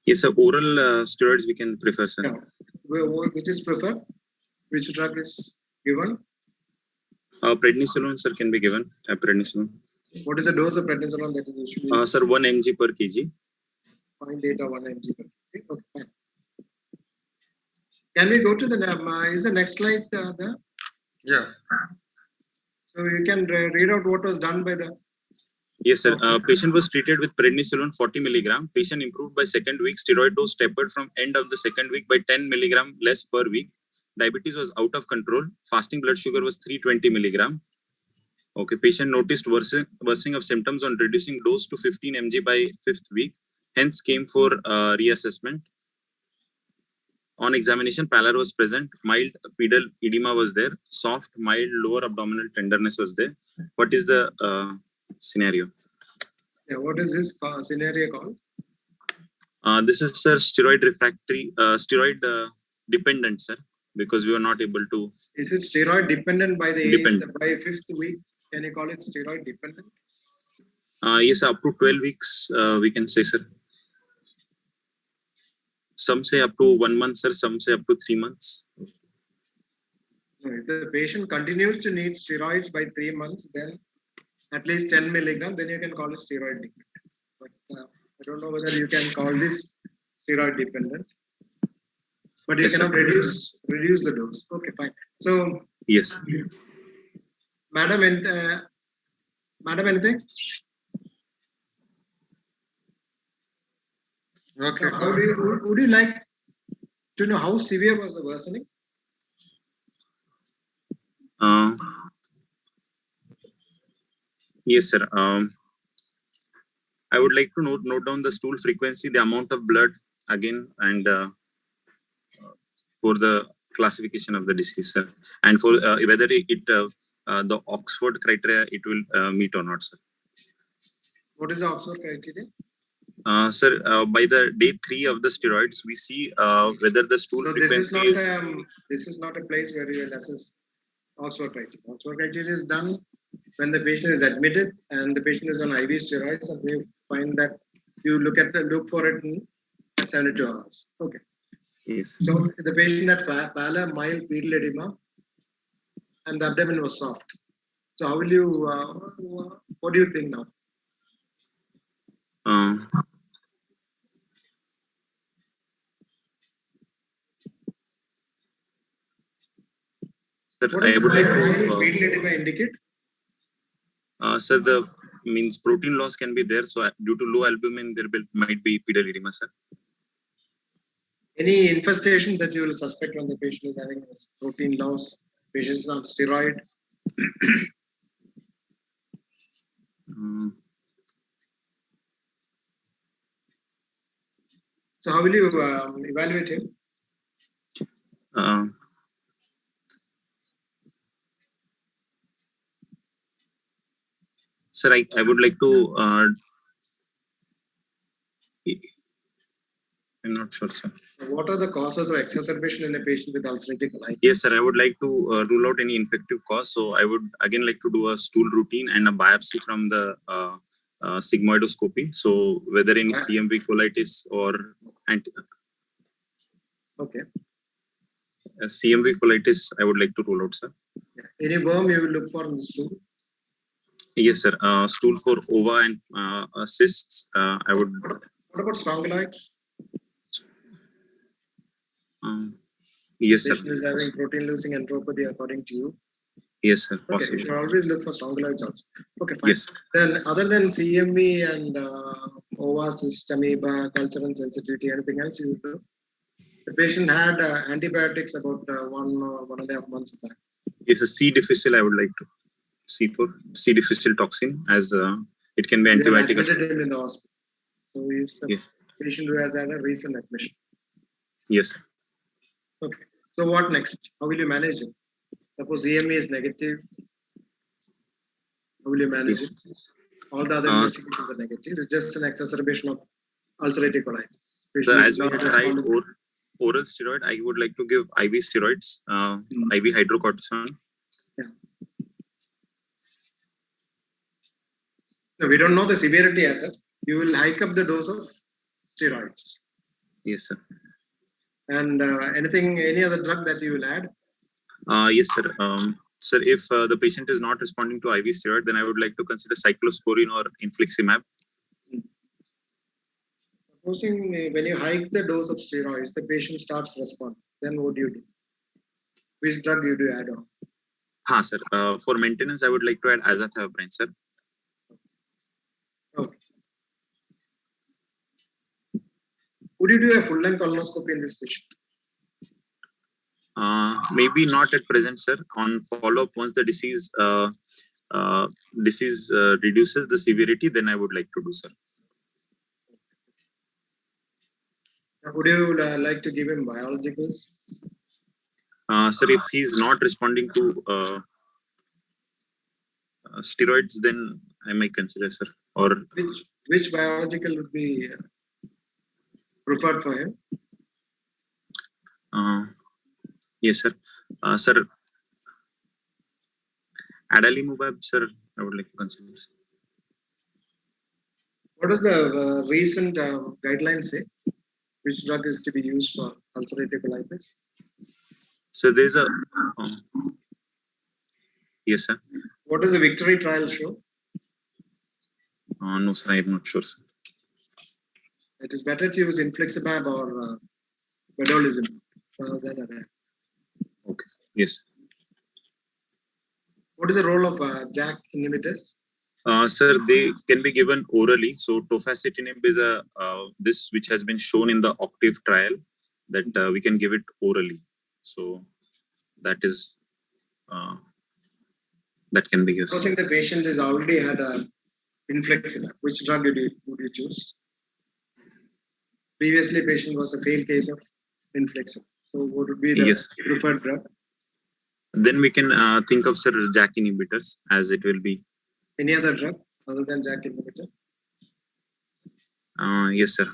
Yes, sir. Oral steroids we can prefer, sir. Yeah. Which is preferred? Which drug is given? Prednisolone, sir, can be given. Prednisolone. What is the dose of prednisolone that is usually? Sir, 1 mg per kg. 0.8 or 1 mg per kg. Okay, fine. Can we go to the is the next slide there? Yeah. So you can read out what was done by the Yes, sir. Okay. Patient was treated with prednisolone 40 milligram. Patient improved by second week. Steroid dose tapered from end of the second week by 10 milligram less per week. Diabetes was out of control. Fasting blood sugar was 320 milligram. Okay, patient noticed worsening of symptoms on reducing dose to 15 mg by fifth week. Hence came for reassessment. On examination, pallor was present. Mild pedal edema was there. Soft, mild, lower abdominal tenderness was there. What is the scenario? Yeah, what is this scenario called? This is, sir, steroid refractory, steroid dependent, sir, because we were not able to. Is it steroid dependent by the Dependent. by fifth week? Can you call it steroid dependent? Yes, up to 12 weeks, we can say, sir. Some say up to 1 month, sir. Some say up to 3 months. No, if the patient continues to need steroids by 3 months, then at least 10 milligram, then you can call it steroid dependent. But I don't know whether you can call this steroid dependent. But you Yes, cannot sir. reduce the dose. Okay, fine. So, Yes. madam, madam, anything? Okay. How do you, would you like to know how severe was the worsening? Yes, sir. I would like to note down the stool frequency, the amount of blood again, and for the classification of the disease, sir, and for whether the Oxford criteria it will meet or not, sir. What is the Oxford criteria? Sir, by the day 3 of the steroids, we see whether the stool So frequency this is not a place where you will assess Oxford criteria. Oxford criteria is done when the patient is admitted and the patient is on IV steroids, and you find that you look for it in 72 hours. Okay. Yes. So the patient had pallor, mild pedal edema, and the abdomen was soft. So how will you? What do you think now? Sir, What I does would like mild to. pedal edema indicate? Sir, the means protein loss can be there. So due to low albumin, might be pedal edema, sir. Any infestation that you will suspect when the patient is having protein loss, patient is on steroid? So how will you evaluate him? Sir, I would like to. I'm not sure, sir. What are the causes of exacerbation in a patient with ulcerative colitis? Yes, sir. I would like to rule out any infective cause. So I would again like to do a stool routine and a biopsy from the sigmoidoscopy. So whether any CMV colitis or Okay. CMV colitis, I would like to rule out, sir. Any worm you will look for in the stool? Yes, sir. Stool for ova and cysts. I would. What about spondylitis? Yes, sir. Patient is having protein losing entropathy according to you. Yes, sir. Okay, Possible. you should always look for spondylitis also. Okay, fine. Yes. Then other than CMV and ova, cyst, amoeba, culture and sensitivity, anything else you do? The patient had antibiotics about 1 or 1.5 months back. Yes, a C difficile I would like to. C difficile toxin as it can be antibiotic. Admitted him in the hospital. So he's a patient who has had a recent admission. Yes. Okay. So what next? How will you manage it? Suppose EMA is negative. How will you manage it? All the other investigations are negative. It's just an exacerbation of ulcerative colitis. So as we had tried oral steroid, I would like to give IV steroids, IV hydrocortisone. Yeah. No, we don't know the severity as such. You will hike up the dose of steroids. Yes, sir. And any other drug that you will add? Yes, sir. Sir, if the patient is not responding to IV steroid, then I would like to consider cyclosporine or infliximab. Supposing when you hike the dose of steroids, the patient starts responding, then what do you do? Which drug do you add on? Sir. For maintenance, I would like to add azathioprine, sir. Would you do a full length colonoscopy in this patient? Maybe not at present, sir. On follow-up, once the disease reduces the severity, then I would like to do, sir. Would you like to give him biologicals? Sir, if he's not responding to steroids, then I might consider, sir. Or Which biological would be preferred for him? yes, sir. Sir, adalimumab, sir, I would like to consider, sir. What does the recent guidelines say? Which drug is to be used for ulcerative colitis? So there's a yes, sir. What does the victory trial show? No, sir, I'm not sure, sir. It is better to use infliximab or vedolizumab rather than adalimumab. Okay, yes. What is the role of JAK inhibitors? Sir, they can be given orally. So tofacitinib is a this which has been shown in the OCTAVE trial that we can give it orally. So that is that can be used. Supposing the patient has already had infliximab, which drug would you choose? Previously, patient was a failed case of infliximab. So what would be the Yes. preferred drug? Then we can think of, sir, JAK inhibitors, as it will be. Any other drug other than JAK inhibitor? Yes, sir.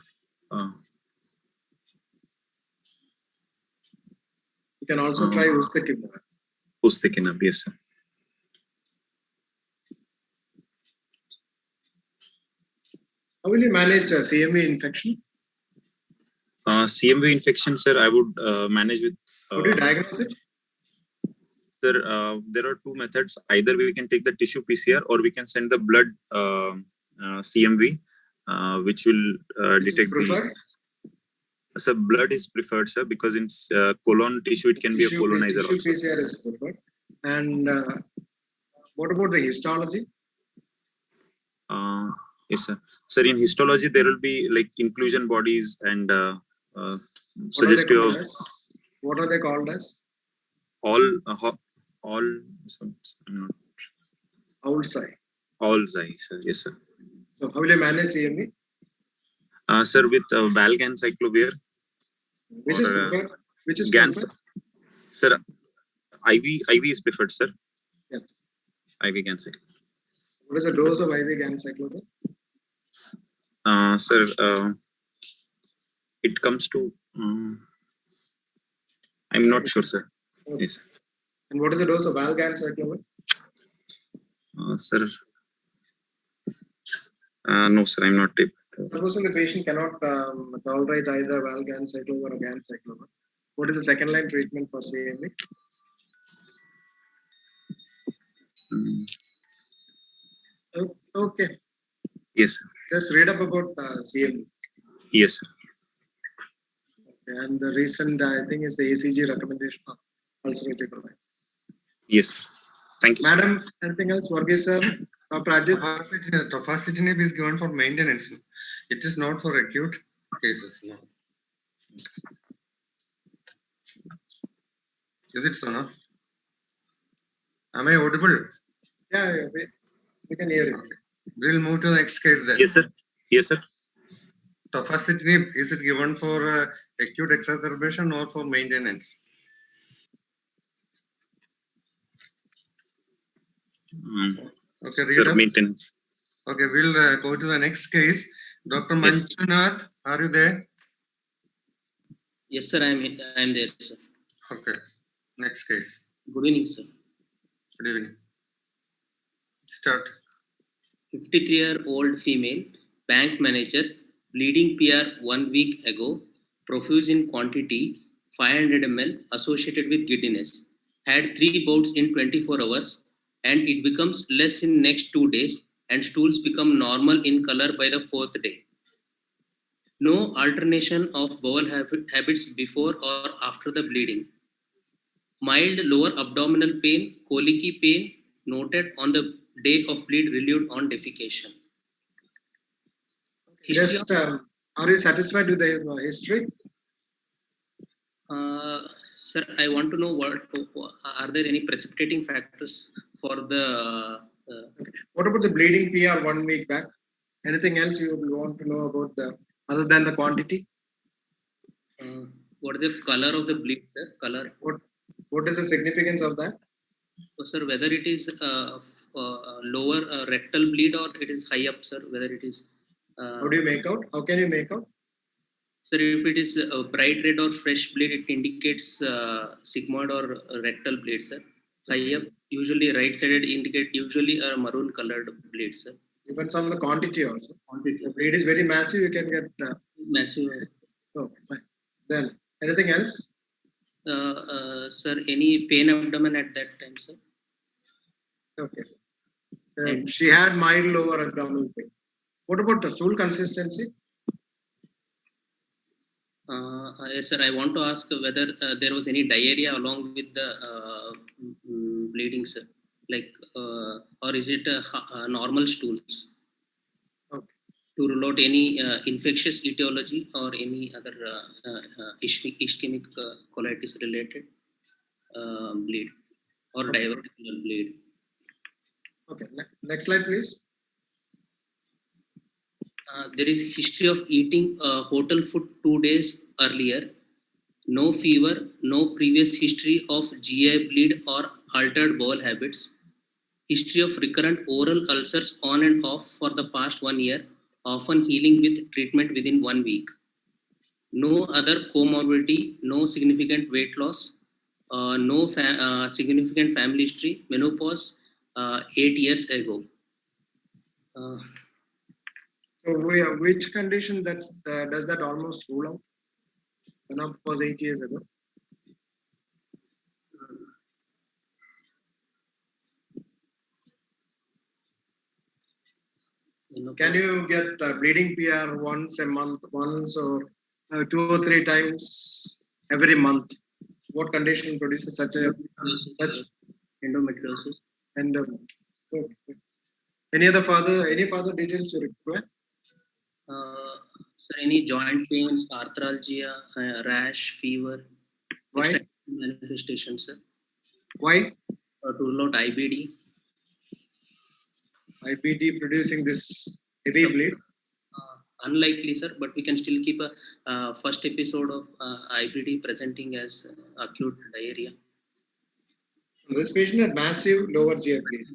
You can also try ustekinumab. Ustekinumab, yes, sir. How will you manage CMV infection? CMV infection, sir, I would manage with. How do you diagnose it? Sir, there are two methods. Either we can take the tissue PCR or we can send the blood CMV, which will detect the. So blood is preferred, sir, because in colon tissue it can be a colonizer Tissue also. PCR is preferred. And what about the histology? Yes, sir. Sir, in histology there will be like inclusion bodies and suggestive. What are they called as? All Outside. all size, sir. Yes, sir. So how will you manage CMV? Sir, with valganciclovir. Which is or, preferred? Which is Gans, preferred? sir, IV is preferred, sir. Yeah. IV ganciclovir. What is the dose of IV ganciclovir? Sir, it comes to. I'm not sure, sir. Okay. Yes. And what is the dose of valganciclovir? Sir. No, sir, I'm not able to. Supposing the patient cannot tolerate either valganciclovir or ganciclovir, what is the second line treatment for CMV? Okay. Yes, sir. Just read up about CMV. Yes, sir. And the recent, I think, is the ACG recommendation of ulcerative colitis. Yes. Thank you, sir. Madam, anything else? Varghese sir, Dr. Ajit? Tofacitinib is given for maintenance. It is not for acute cases. No. Is it so? No? Am I audible? Yeah, we can hear it. Okay. We'll move to the next case then. Yes, sir. Yes, sir. Tofacitinib, is it given for acute exacerbation or for maintenance? Okay, read Sir, up. maintenance. Okay, we'll go to the next case. Dr. Yes. Manjunath, are you there? Yes, sir. I am there, sir. Okay, next case. Good evening, sir. Good evening. Start. 53-year-old female, bank manager, bleeding PR 1 week ago, profuse in quantity, 500 ml, associated with giddiness. Had 3 bouts in 24 hours, and it becomes less in next 2 days, and stools become normal in color by the 4th day. No alternation of bowel habits before or after the bleeding. Mild lower abdominal pain, colicky pain noted on the day of bleed relieved on defecation. History Just Are you satisfied with the history? Sir, I want to know what are there any precipitating factors for the What about the bleeding PR 1 week back? Anything else you want to know about the other than the quantity? what is the color of the bleed, sir? Color. What is the significance of that? So, sir, whether it is lower rectal bleed or it is high up, sir, whether it is. How do you make out? How can you make out? Sir, if it is bright red or fresh bleed, it indicates sigmoid or rectal bleed, sir. High up, usually right-sided, indicate usually a maroon colored bleed, sir. Depends on the quantity also. Quantity. The bleed is very massive, you can get. Massive. Okay, fine. Then, anything else? Sir, any pain abdomen at that time, sir? Okay. She had mild lower abdominal pain. What about the stool consistency? Yes, sir. I want to ask whether there was any diarrhea along with the bleeding, sir. Like, or is it normal stools? Okay. To rule out any infectious etiology or any other ischemic colitis related bleed or diverticular bleed. Okay. Next slide, please. There is history of eating hotel food 2 days earlier. No fever, no previous history of GI bleed or altered bowel habits. History of recurrent oral ulcers on and off for the past 1 year, often healing with treatment within 1 week. No other comorbidity, no significant weight loss, no significant family history, menopause 8 years ago. So, which condition does that almost rule out? Menopause 8 years ago. Can you get bleeding PR once a month, once or 2 or 3 times every month? What condition produces such endometriosis? And so, any further details you require? So any joint pains, arthralgia, rash, fever? Why? Manifestations, sir. Why? To rule out IBD. IBD producing this heavy bleed? Unlikely, sir, but we can still keep a first episode of IBD presenting as acute diarrhea. This patient had massive lower GI bleed.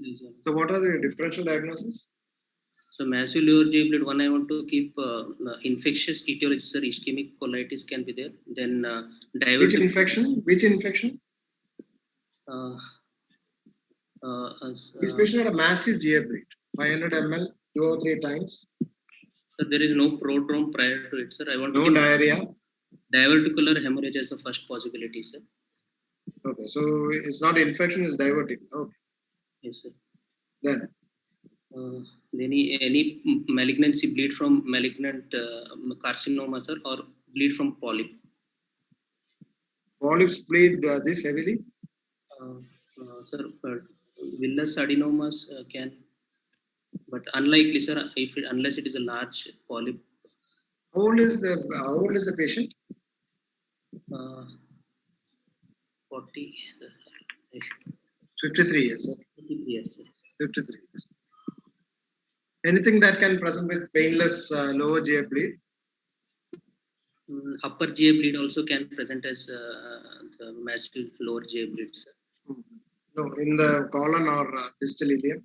So what are the differential diagnoses? So massive lower GI bleed, one I want to keep infectious etiology, sir, ischemic colitis can be there. Then Which infection? This patient had a massive GI bleed, 500 ml, 2 or 3 times. So there is no prodrome prior to it, sir. I want no to diarrhea. Diverticular hemorrhage as a first possibility, sir. Okay, so it's not infection, it's divertic. Okay. Yes, sir. Then any malignancy, bleed from malignant carcinoma, sir, or bleed from polyp? Polyps bleed this heavily? Sir, villous adenomas can, but unlikely, sir, unless it is a large polyp. How old is the patient? 40. 53 years. Sir. 53 years. 53 years. Anything that can present with painless lower GI bleed? Upper GI bleed also can present as the massive lower GI bleed, sir. No, in the colon or distal ileum?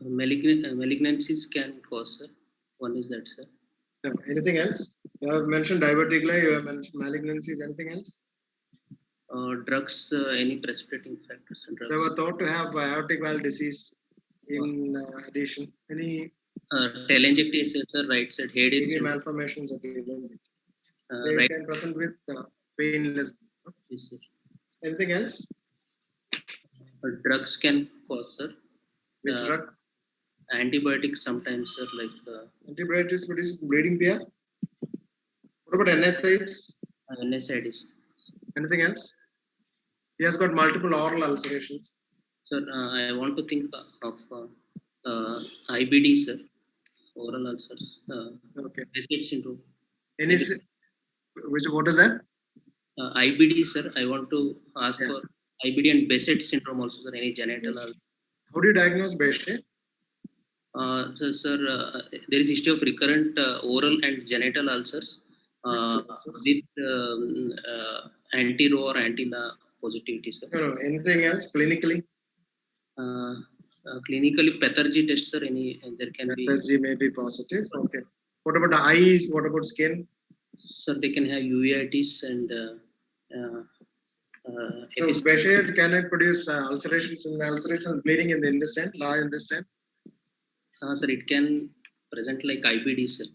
Malignancies can cause, sir. One is that, sir. No, anything else? You have mentioned diverticular, you have mentioned malignancies, anything else? Drugs, any precipitating factors and drugs. They were thought to have aortic valve disease in addition. Any telangiectasia, sir, right side head is malformations of the they right. Can present with painless. Yes, sir. Anything else? Drugs can cause, sir. Which drug? Antibiotics sometimes, sir, like antibiotics produce bleeding PR. What about NSAIDs? NSAIDs. Anything else? He has got multiple oral ulcerations. Sir, I want to think of IBD, sir. Oral ulcers. Okay. Behcet syndrome. Any, what is that? IBD, sir. I want to ask Yeah. for IBD and Behcet syndrome also, sir. Any genital ulcer? How do you diagnose Behcet? Sir, there is history of recurrent oral and genital ulcers with anti-Rho or anti-La positivity, sir. No, anything else clinically? Clinically, pathogy test, sir. There can be. FSG may be positive. Okay. What about the eyes? What about skin? Sir, they can have uveitis and. So Behcet can it produce ulcerations bleeding in the intestine, large intestine? Sir, it can present like IBD, sir.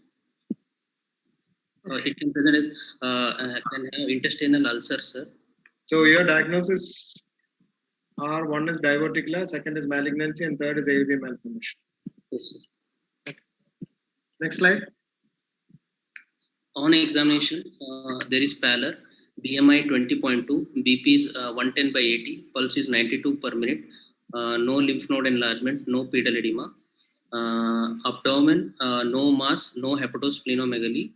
It can present as can have intestinal ulcer, sir. So your diagnosis are one is diverticular, second is malignancy, and third is AV malformation. Yes, sir. Next slide. On examination, there is pallor, BMI 20.2, BP is 110/80, pulse is 92 per minute, no lymph node enlargement, no pedal edema, abdomen, no mass, no hepatosplenomegaly,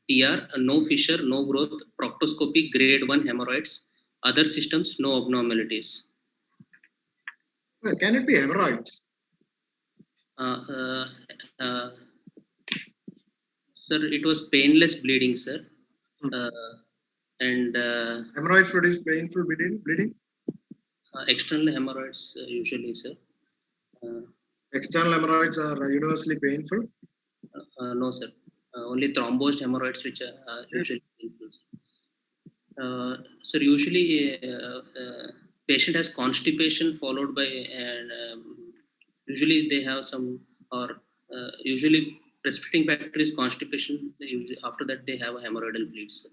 PR, no fissure, no growth, proctoscopy, grade 1 hemorrhoids, other systems, no abnormalities. Well, can it be hemorrhoids? Sir, it was painless bleeding, sir. And Hemorrhoids produce painful bleeding? External hemorrhoids usually, sir. External hemorrhoids are universally painful? No, sir. Only thrombosed hemorrhoids, which are usually painful. Sir, usually patient has constipation followed by, usually they have some, or usually precipitating factor is constipation. After that, they have a hemorrhoidal bleed, sir.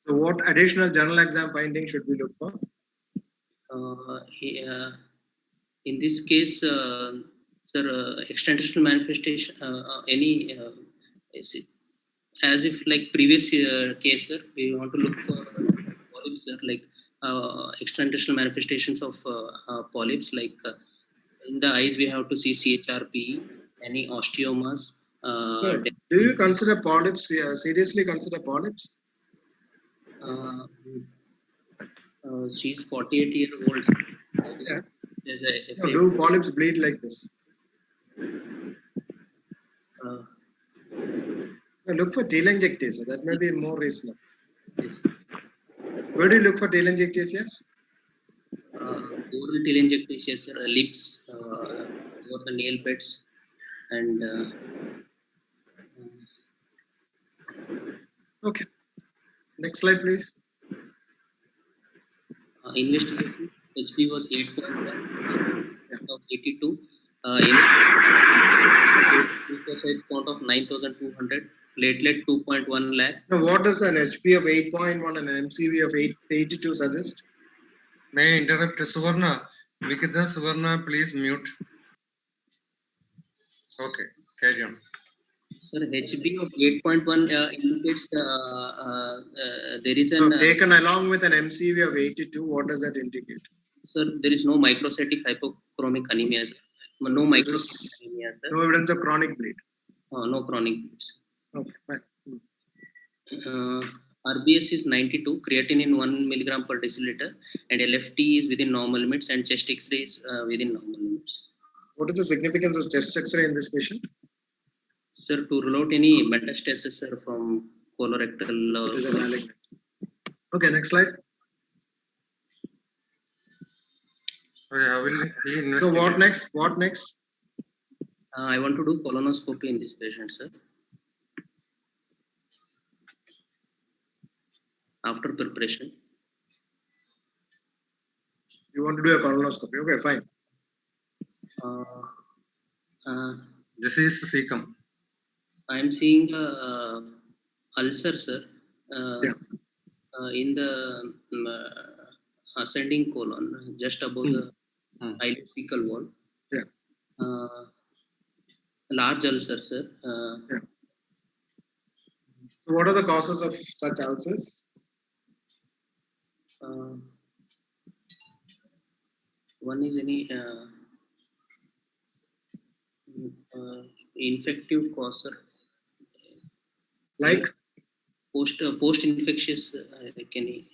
So what additional general exam findings should we look for? In this case, sir, extraintestinal manifestation, as if like previous case, sir, we want to look for polyps, sir, like extraintestinal manifestations of polyps, like in the eyes we have to see CHRP, any osteomas. Do you consider polyps, seriously consider polyps? She's 48-year-old. Yeah. No, do polyps bleed like this? Look for telangiectasia. That may be more reasonable. Yes. Where do you look for telangiectasia? Oral telangiectasia, sir, lips, over the nail beds, and okay. Next slide, please. Investigation. HB was 8.1 of 82. Leukocyte count of 9,200. Platelet 2.1 lakh. Now, what does an HP of 8.1 and an MCV of 82 suggest? May I interrupt Suvarna? Vikita Suvarna, please mute. Okay, carry on. Sir, HB of 8.1 indicates there is an... taken along with an MCV of 82, what does that indicate? Sir, there is no microcytic hypochromic anemia. No microcytic anemia, sir. No evidence of chronic bleed. No chronic bleeds. Okay, fine. RBS is 92, creatinine 1 milligram per deciliter, and LFT is within normal limits, and chest X-ray is within normal limits. What is the significance of chest X-ray in this patient? Sir, to rule out any metastasis, sir, from colorectal. Okay, next slide. So what next? What next? I want to do colonoscopy in this patient, sir. After preparation. You want to do a colonoscopy? Okay, fine. This is cecum. I am seeing ulcer, sir, in the ascending colon, just above the ileocecal wall. Yeah. Large ulcer, sir. So what are the causes of such ulcers? One is any infective cause, sir. Like Post infectious any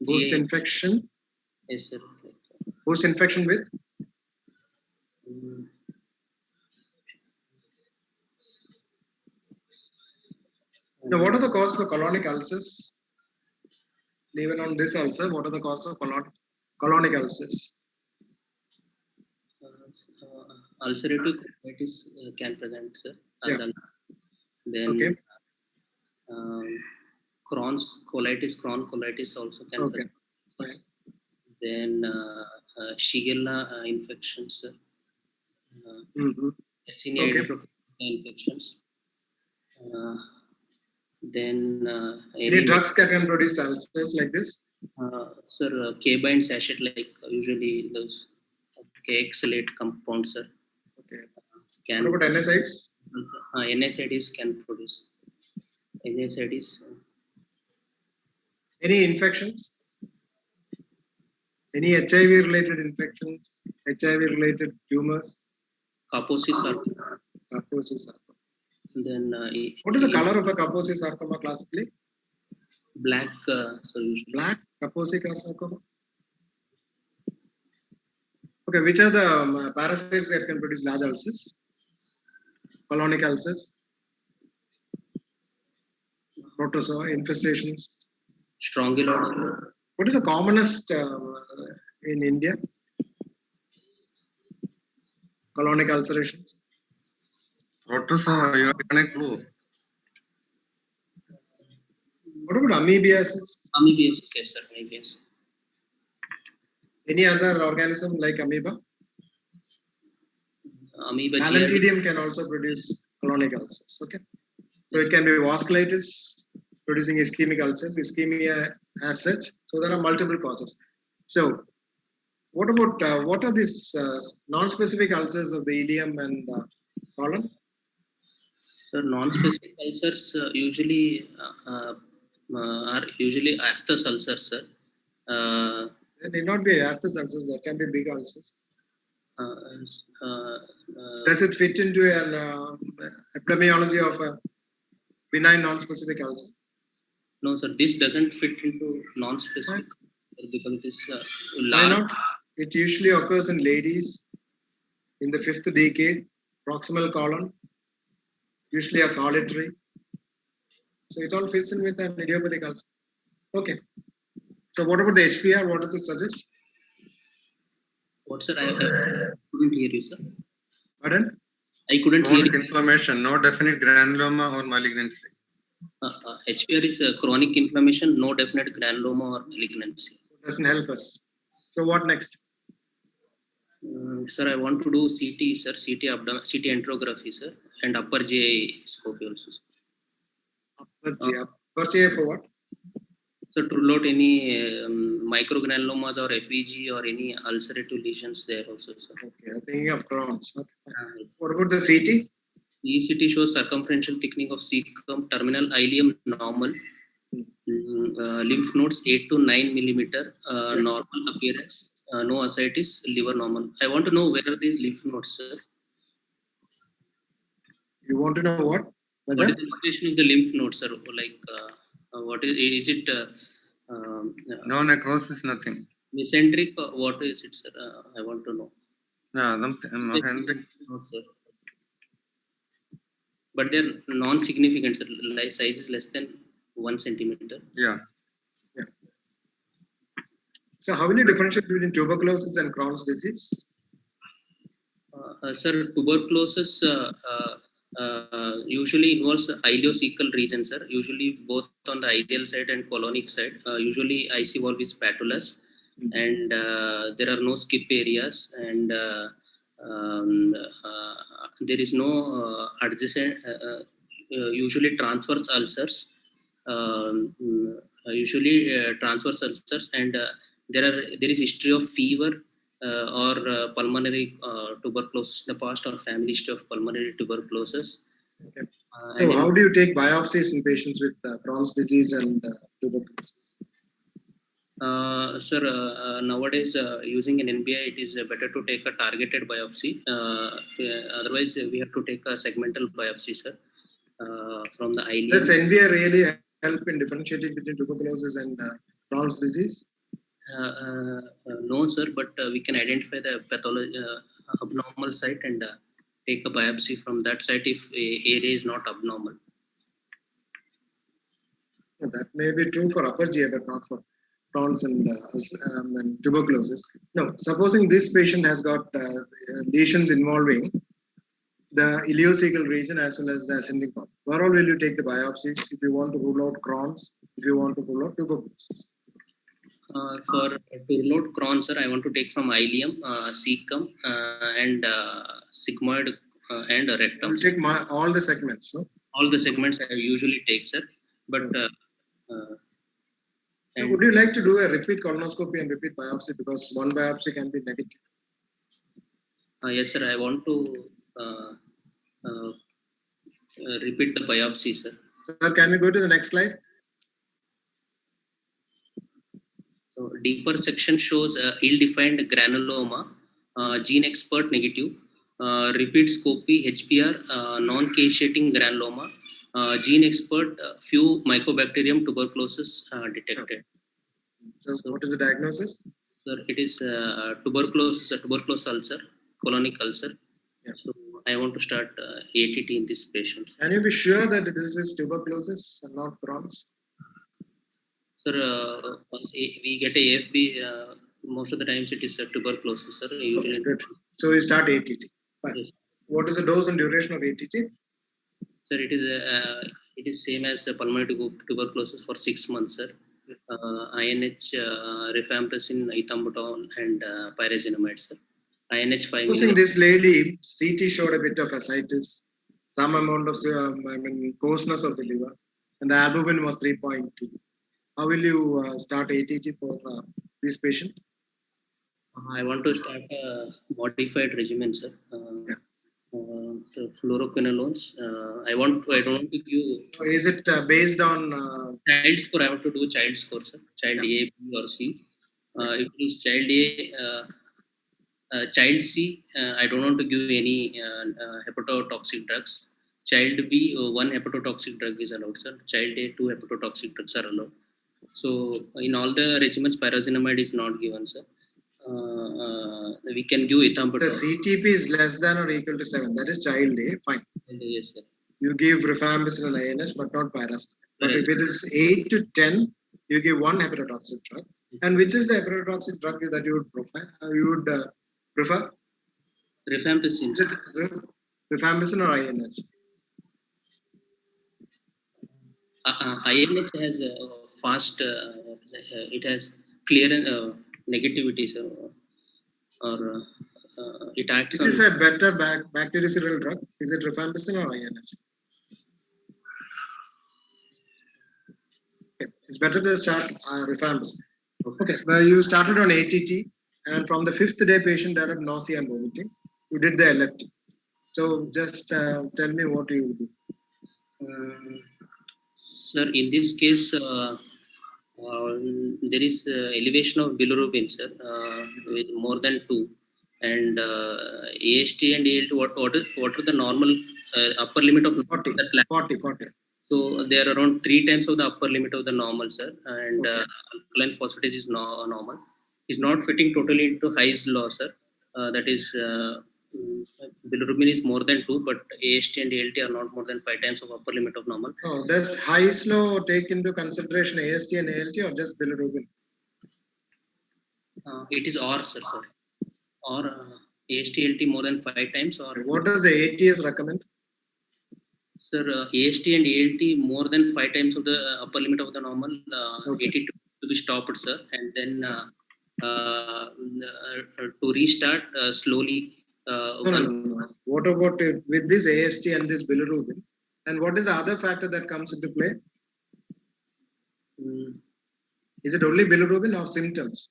post GI. infection, Yes, sir. post infection with Mm, now, what are the causes of colonic ulcers? Even on this ulcer, what are the causes of colonic ulcers? ulcerative colitis can present, sir. Yeah. Then Okay. Crohn's colitis also can Okay. present. Fine. Then Shigella infections, sir. Mhm. Yersinia Okay. enterocolitis infections. Then Any drugs that can produce ulcers like this? sir, K-bind sachet, like usually those K-xylate compounds, sir. Okay. Can What about NSAIDs? NSAIDs can produce. NSAIDs. Any infections? Any HIV related infections? HIV related tumors? Kaposi sarcoma. Kaposi sarcoma. Then What is the color of a Kaposi sarcoma classically? black solution. Black Kaposi sarcoma. Okay, which are the parasites that can produce large ulcers? Colonic ulcers? Protozoa infestations? Strongyloides. What is the commonest in India? Colonic ulcerations? Protozoa, you have given a clue. What about amoebiasis? Amoebiasis, yes, sir. Amoebiasis. Any other organism like amoeba? Amoeba GRD. Balantidium can also produce colonic ulcers. Okay. So it can be vasculitis producing ischemic ulcers, ischemia as such. So there are multiple causes. So what about what are these non-specific ulcers of the ileum and colon? So non-specific ulcers usually are usually aphthous ulcers, sir. They need not be aphthous ulcers. There can be big ulcers. Does it fit into an epidemiology of a benign non-specific ulcer? No, sir. This doesn't fit into non-specific because it is Why large. not? It usually occurs in ladies in the 5th decade, proximal colon, usually a solitary. So it all fits in with an idiopathic ulcer. Okay. So what about the HPR? What does it suggest? What, sir? I couldn't hear you, sir. Pardon? I couldn't hear Chronic you. inflammation, no definite granuloma or malignancy. HPR is chronic inflammation, no definite granuloma or malignancy. It doesn't help us. So what next? Sir, I want to do CT, sir. CT enterography, sir, and upper GI scope also, sir. Upper GI for what? So to rule out any microgranulomas or FVG or any ulcerative lesions there also, sir. Okay, I'm thinking of Crohn's. Okay. What about the CT? ECT shows circumferential thickening of cecum, terminal ileum normal, lymph nodes 8 to 9 millimeter, normal appearance, no ascites, liver normal. I want to know where are these lymph nodes, sir? You want to know what? What is the location of the lymph nodes, sir? Like, what is it? No necrosis, nothing. Mesenteric, what is it, sir? I want to know. Yeah, No, sir. But they're non-significant, sir. Size is less than 1 centimeter. yeah. So how will you differentiate between tuberculosis and Crohn's disease? Sir, tuberculosis usually involves ileocecal region, sir. Usually both on the ileal side and colonic side. Usually IC valve is patulous, and there are no skip areas, and there is no adjacent. Usually transverse ulcers. Transverse ulcers, and there is history of fever or pulmonary tuberculosis in the past, or family history of pulmonary tuberculosis. Okay. So how do you take biopsies in patients with Crohn's disease and tuberculosis? Sir, nowadays using an NBI, it is better to take a targeted biopsy. Otherwise, we have to take a segmental biopsy, sir, from the ileum. Does NBI really help in differentiating between tuberculosis and Crohn's disease? No, sir, but we can identify the pathology, abnormal site and take a biopsy from that site if a area is not abnormal. That may be true for upper GI, but not for Crohn's and tuberculosis. No, supposing this patient has got lesions involving the ileocecal region as well as the ascending part. Where all will you take the biopsies if you want to rule out Crohn's, if you want to rule out tuberculosis? For to rule out Crohn's, sir, I want to take from ileum, cecum, and sigmoid and rectum. You take all the segments, no? All the segments I usually take, sir. But would you like to do a repeat colonoscopy and repeat biopsy, because one biopsy can be negative? Yes, sir. I want to repeat the biopsy, sir. Sir, can we go to the next slide? So deeper section shows ill-defined granuloma, gene expert negative, repeat scopy, HPR, non-caseating granuloma, gene expert, few mycobacterium tuberculosis detected. So what is the diagnosis? Sir, it is tuberculosis, tuberculous ulcer, colonic ulcer. Yeah. So I want to start ATT in this patient. Can you be sure that this is tuberculosis and not Crohn's? Sir, once we get a AFB, most of the times it is tuberculosis, sir. Usually. Okay, good. So we start ATT. Fine. Yes. What is the dose and duration of ATT? Sir, it is same as pulmonary tuberculosis for 6 months, sir. INH, rifampicin, ethambutol, and pyrazinamide, sir. INH 5. Supposing this lady, CT showed a bit of ascites, some amount of coarseness of the liver, and the albumin was 3.2. How will you start ATT for this patient? I want to start a modified regimen, sir. Fluoroquinolones. I don't want to give. Is it based on child score? I want to do child score, sir. Child A, B, or C. If it is child A, child C, I don't want to give any hepatotoxic drugs. Child B, 1 hepatotoxic drug is allowed, sir. Child A, 2 hepatotoxic drugs are allowed. So in all the regimens, pyrazinamide is not given, sir. We can give ethambutol. The CTP is less than or equal to 7. That is child A. Fine. Yes, sir. You give rifampicin and INH, but not pyrazinamide. But if it is 8 to 10, you give 1 hepatotoxic drug. And which is the hepatotoxic drug that you would prefer? Rifampicin. Is it rifampicin or INH? INH has fast. It has clear negativity, sir. Or it acts. Which is a better bactericidal drug? Is it rifampicin or INH? Okay. It's better to start rifampicin. Okay. Well, you started on ATT, and from the 5th day, patient developed nausea and vomiting. You did the LFT. So just tell me what you will do. Sir, in this case, there is elevation of bilirubin, sir, with more than 2. And AST and ALT, what are the normal upper limit of 40. So they are around 3 times of the upper limit of the normal, sir. And alkaline phosphatase is normal. Is not fitting totally into Hy's law, sir. That is, bilirubin is more than 2, but AST and ALT are not more than 5 times of upper limit of normal. Oh, does Hy's law take into consideration AST and ALT or just bilirubin? It is or, sir. Or AST, ALT more than 5 times. Or what does the ATS recommend? Sir, AST and ALT more than 5 times of the upper limit of the normal. Okay. AT to be stopped, sir, and then to restart slowly. No. What about with this AST and this bilirubin? And what is the other factor that comes into play? Is it only bilirubin or symptoms?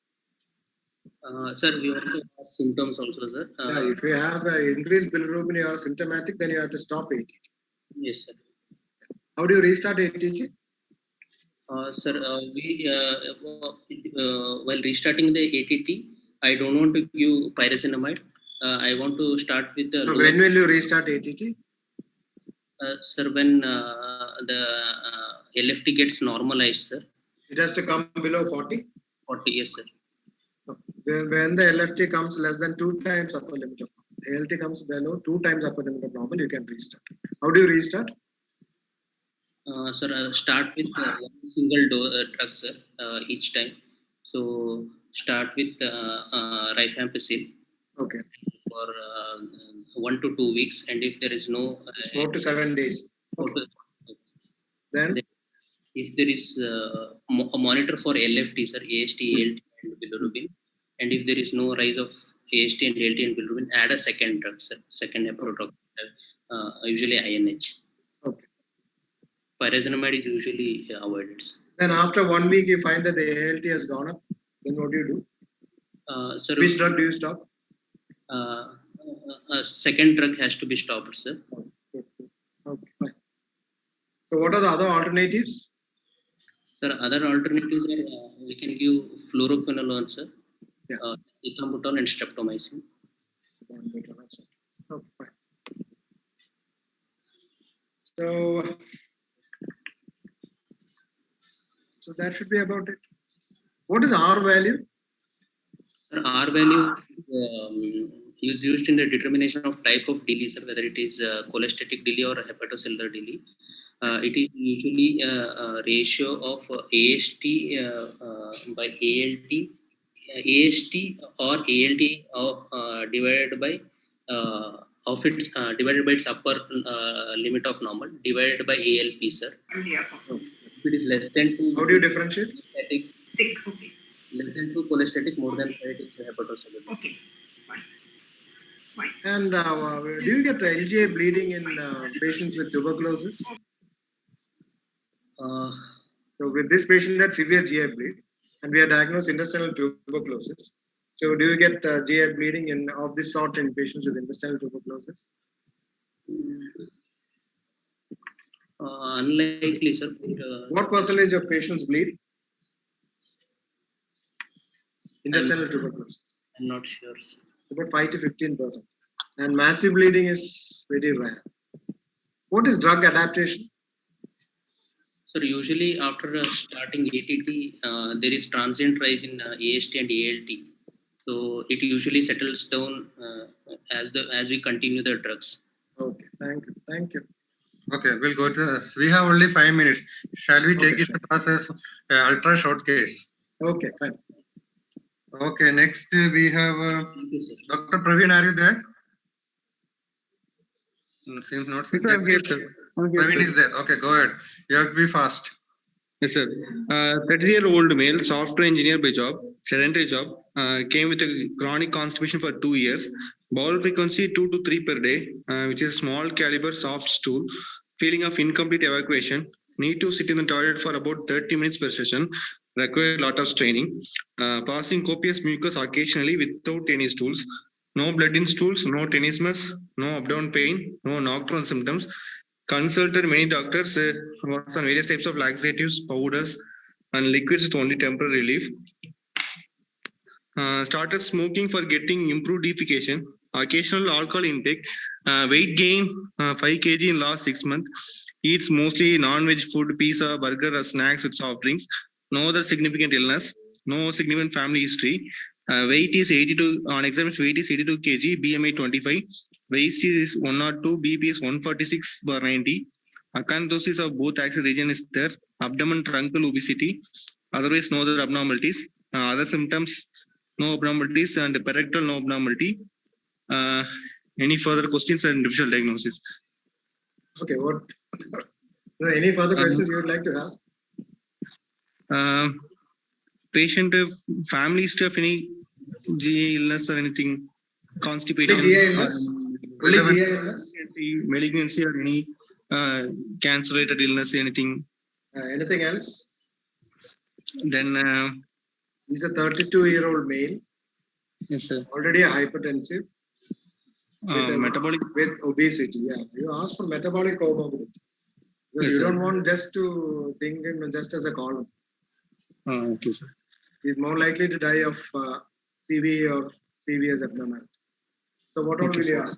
Sir, we want to have symptoms also, sir. If you have increased bilirubin, you are symptomatic, then you have to stop ATG. Yes, sir. How do you restart ATG? Sir, while restarting the ATT, I don't want to give pyrazinamide. I want to start with the So lower. when will you restart ATT? Sir, when the LFT gets normalized, sir. It has to come below 40. 40, yes, sir. When the LFT comes less than 2 times upper limit of normal, ALT comes below 2 times upper limit of normal, you can restart. How do you restart? Sir, start with one single drug, sir, each time. So start with rifampicin Okay. for 1 to 2 weeks, and if there is no It's 4 to 7 days. Okay. Then if there is a monitor for LFT, sir, AST, ALT, and bilirubin, and if there is no rise of AST and ALT and bilirubin, add a second drug, sir, second heparodrug, usually INH. Okay. Pyrazinamide is usually avoided, sir. Then after 1 week, you find that the ALT has gone up. Then what do you do? Sir, Which drug do you stop? a second drug has to be stopped, sir. Okay, fine. So what are the other alternatives? Sir, other alternatives are we can give fluoroquinolone, sir, Yeah. ethambutol and streptomycin. Okay, fine. So that should be about it. What is R value? Sir, R value is used in the determination of type of DILI, sir, whether it is cholestatic DILI or hepatocellular DILI. It is usually a ratio of AST by ALT, AST or ALT divided by divided by its upper limit of normal divided by ALP, sir. If it is less than 2, how do you differentiate? Sick. Okay. Less than 2 cholestatic, more than 5 it is hepatocellular. Okay. Fine. Fine. And do you get LGA bleeding in patients with tuberculosis? So with this patient had severe GI bleed, and we are diagnosed intestinal tuberculosis. So do you get GI bleeding in of this sort in patients with intestinal tuberculosis? Unlikely, sir. What percentage of patients bleed? Intestinal tuberculosis. I'm not sure, sir. About 5 to 15%. And massive bleeding is very rare. What is drug adaptation? So usually after starting ATT, there is transient rise in AST and ALT. So it usually settles down as we continue the drugs. Okay, thank you. Okay, we'll go to. We have only 5 minutes. Shall we take it as an ultra short case? Okay, fine. Okay, next we have Dr. Praveen. Are you there? Seems not. Yes, I'm here, sir. Praveen is there. Okay, go ahead. You have to be fast. Yes, sir. 30-year-old male, software engineer by job, sedentary job, came with a chronic constipation for 2 years. Bowel frequency 2 to 3 per day, which is small caliber soft stool. Feeling of incomplete evacuation. Need to sit in the toilet for about 30 minutes per session. Require a lot of straining. Passing copious mucus occasionally without any stools. No blood in stools, no tenesmus, no abdominal pain, no nocturnal symptoms. Consulted many doctors, works on various types of laxatives, powders, and liquids with only temporary relief. Started smoking for getting improved defecation. Occasional alcohol intake. Weight gain 5 kg in last 6 months. Eats mostly non-veg food, pizza, burger, or snacks with soft drinks. No other significant illness. No significant family history. Weight is 82 on examination. Weight is 82 kg. BMI 25. Waist is 102. BP is 146/90. Acanthosis of both axial region is there. Abdomen truncal obesity. Otherwise, no other abnormalities. Other symptoms, no abnormalities, and parectal no abnormality. Any further questions and differential diagnosis? Okay, what? Any further questions you would like to ask? Patient family history of any GI illness or anything, constipation, GI illness? GI illness? malignancy or any cancer-related illness, anything? Anything else? Then He's a 32-year-old male. yes, sir. Already a hypertensive. Metabolic with obesity. Yeah, you asked for metabolic comorbidity. Because Yes, you sir. don't want just to think him just as a column. Okay, sir. He's more likely to die of CV or CVS abnormalities. So what all Okay, will you sir. ask?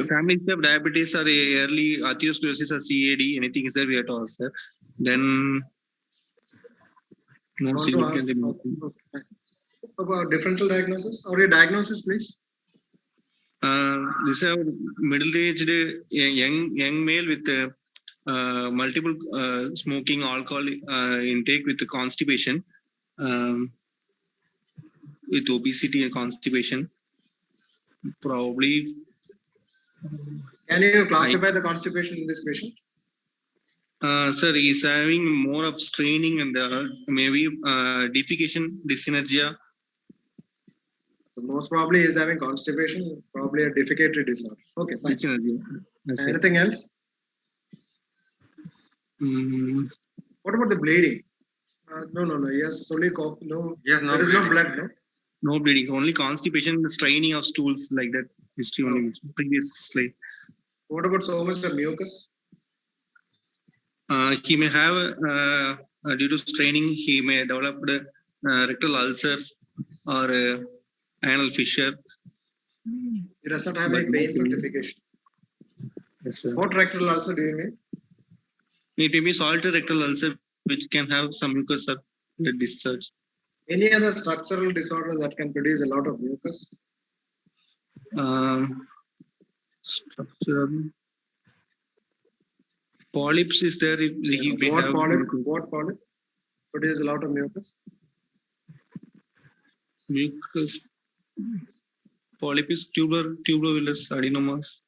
Family history of diabetes or early atherosclerosis or CAD, anything is there we have to ask, sir. Then no Want to significant ask? imaging. Okay, fine. About differential diagnosis or your diagnosis, please. This is a middle-aged young male with multiple smoking, alcohol intake with constipation, with obesity and constipation. Probably. Can you classify the constipation in this patient? Sir, he's having more of straining and maybe defecation dyssynergia. So most probably he's having constipation, probably a defecatory disorder. Okay, fine. Dyssynergia. Yes, sir. Anything else? What about the bleeding? No. Yes, only cough. No, Yes, no there is bleeding. no blood. No. No bleeding, only constipation, straining of stools like that. History only previously. What about so much of mucus? He may have, due to straining, he may develop rectal ulcers or anal fissure. He does not have But any no painful bleeding. defecation. Yes, sir. What rectal ulcer do you mean? It may be salted rectal ulcer, which can have some mucus or discharge. Any other structural disorder that can produce a lot of mucus? Structural polyps is there. He may What have polyp? What polyp produce a lot of mucus? mucus. Polyp is tuberculous adenomas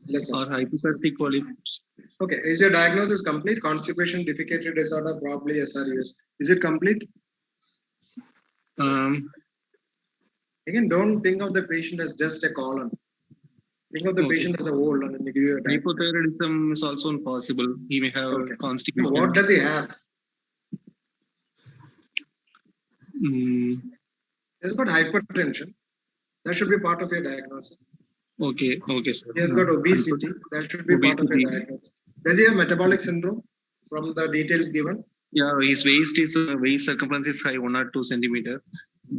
Listen. or hypoplastic polyps. Okay, is your diagnosis complete? Constipation, defecatory disorder, probably SRUS. Is it complete? Again, don't think of the patient as just a colon. Think of the Okay. patient as a whole and give you a diagnosis. Hypothyroidism is also possible. He may have Okay. constipation. What does he have? He's got hypertension. That should be part of your diagnosis. Okay, sir. He has got obesity. That should be part of Obesity. your diagnosis. Does he have metabolic syndrome from the details given? Yeah, his waist circumference is high, 1 or 2 centimeter.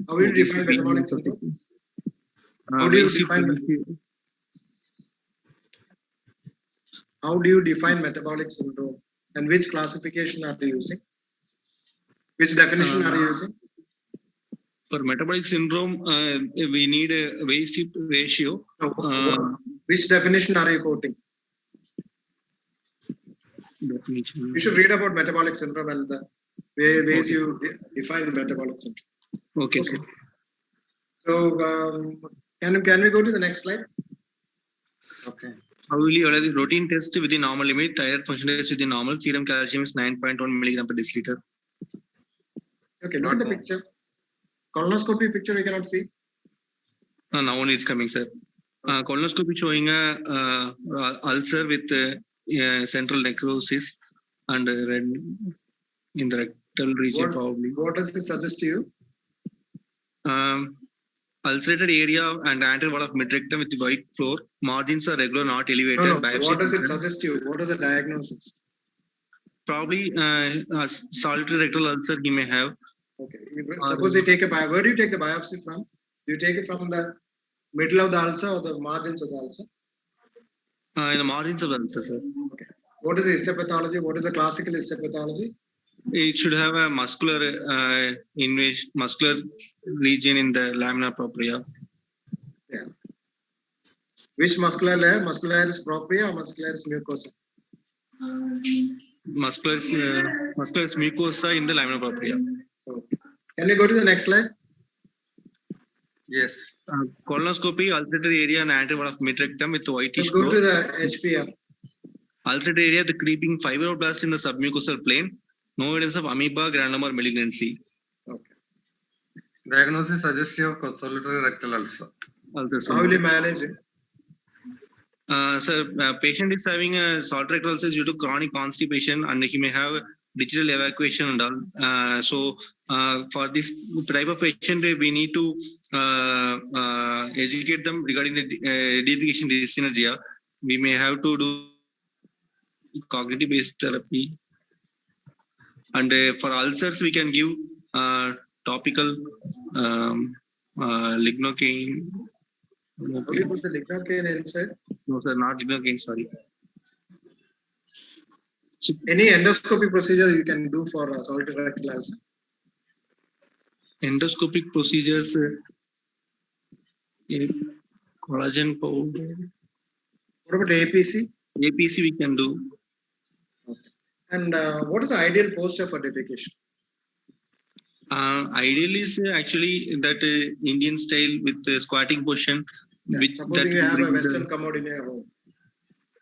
How do you define metabolic syndrome? How do you define How do you define metabolic syndrome? And which classification are you using? Which definition are you using? For metabolic syndrome, we need a waist hip ratio. No, which definition are you quoting? Definition. You should read about metabolic syndrome and the ways you define metabolic syndrome. Okay, sir. So can we go to the next slide? Okay. How will you allow the routine test within normal limit? Thyroid function is within normal. Serum calcium is 9.1 milligram per deciliter. Okay, look at the picture. Colonoscopy picture we cannot see. Now only it's coming, sir. Colonoscopy showing a ulcer with central necrosis and red in the rectal region probably. What does this suggest to you? Ulcerated area and anterior wall of midrectum with white floor. Margins are regular, not elevated. No. Biopsy What does it suggest to you? What is the diagnosis? Probably solitary rectal ulcer he may have. Okay. Suppose you take a biopsy. Where do you take the biopsy from? Do you take it from the middle of the ulcer or the margins of the ulcer? In the margins of the ulcer, sir. Okay. What is the histopathology? What is the classical histopathology? It should have a muscular muscular region in the lamina propria. Yeah. Which muscular layer? Muscularis propria or muscularis mucosa? Muscularis mucosa in the lamina propria. Okay. Can you go to the next slide? Yes. Colonoscopy, ulcerated area and anterior wall of midrectum with whitish Let's go floor. to the HPR. Ulcerated area, the creeping fibroblast in the submucosal plane. No evidence of amoeba, granuloma, or malignancy. Okay. Diagnosis suggestive of solitary rectal ulcer. How will you manage it? Sir, patient is having a solitary rectal ulcer due to chronic constipation and he may have digital evacuation and all. So for this type of patient, we need to educate them regarding the defecation dyssynergia. We may have to do cognitive-based therapy. And for ulcers, we can give topical lignocaine. How do you put the lignocaine inside? No, sir, not lignocaine, sorry. Any endoscopic procedure you can do for ulcerative rectal ulcer? Endoscopic procedures, collagen powder. What about APC? APC we can do. And what is the ideal posture for defecation? Ideal is actually that Indian style with squatting position. Which Supposing that you have a brings Western commode in your home.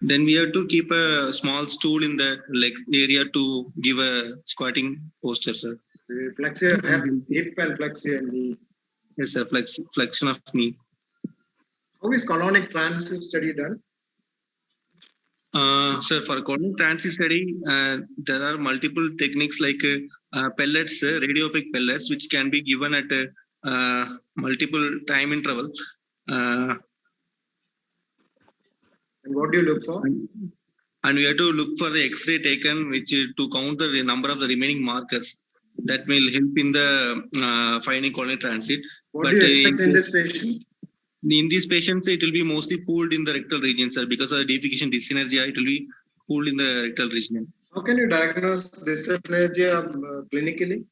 Then we have to keep a small stool in the leg area to give a squatting posture, sir. You flex your hip and flex your knee. Yes, sir. Flexion of knee. How is colonic transit study done? Sir, for colonic transit study, there are multiple techniques like pellets, radiopaque pellets, which can be given at multiple time interval. And what do you look for? And we have to look for the X-ray taken, which is to count the number of the remaining markers. That will help in the finding colonic transit. What do you expect in this patient? In these patients, it will be mostly pooled in the rectal region, sir. Because of the defecation dyssynergia, it will be pooled in the rectal region. How can you diagnose dyssynergia clinically?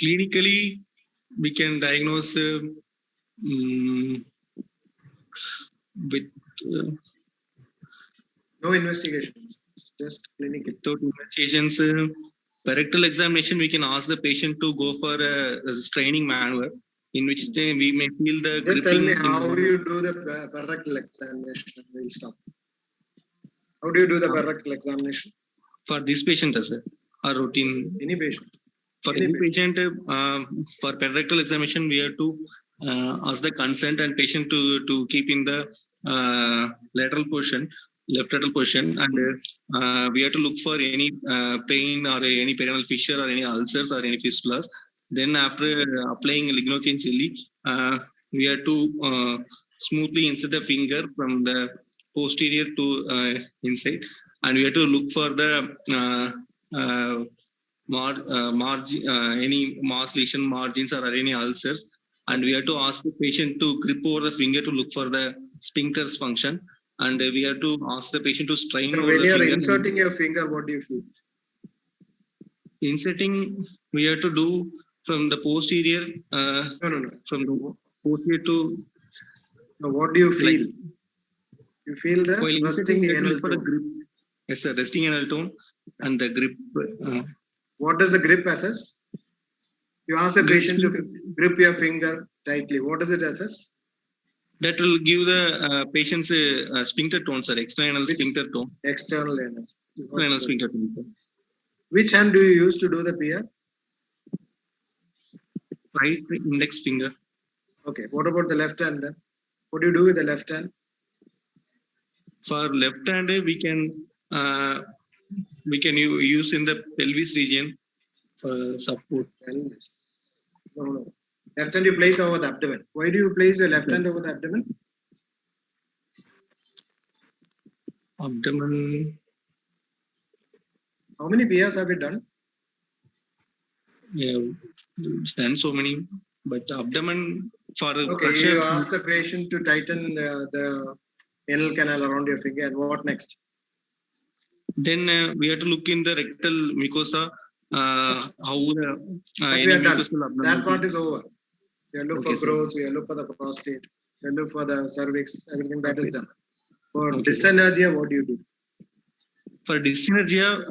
Clinically, we can diagnose with no investigation, just clinical. Without investigations, rectal examination, we can ask the patient to go for a straining maneuver, in which we may feel the Just tell me how you do the rectal examination. We'll stop. How do you do the rectal examination? For this patient, sir, or routine? Any patient. For any patient, for rectal examination, we have to ask the consent and patient to keep in the lateral position, left lateral position, and we have to look for any pain or any perineal fissure or any ulcers or any fistulas. Then after applying lignocaine jelly, we have to smoothly insert the finger from the posterior to inside, and we have to look for the any mass lesion margins or any ulcers, and we have to ask the patient to grip over the finger to look for the sphincter's function, and we have to ask the patient to strain over when the you are finger. inserting your finger, what do you feel? Inserting, we have to do from the posterior. No. From the posterior to. No, what do you feel? You feel the resting anal tone. Grip. Yes, sir. Resting anal tone and the grip. What does the grip assess? You ask the patient to grip your finger tightly. What does it assess? That will give the patient's sphincter tone, sir. External sphincter tone. External anal. External sphincter tone, sir. Which hand do you use to do the PR? Right index finger. Okay. What about the left hand then? What do you do with the left hand? For left hand, we can use in the pelvis region for support. Pelvis. No. Left hand you place over the abdomen. Why do you place your left hand over the abdomen? Abdomen. How many PRs have you done? Yeah, it's done so many, but abdomen for okay, pressure. You ask the patient to tighten the anal canal around your finger, and what next? Then we have to look in the rectal mucosa, how the we are done. That part is over. We look for growth, we look for the prostate, we look for the cervix, everything that is done. For dyssynergia, what do you do? For dyssynergia,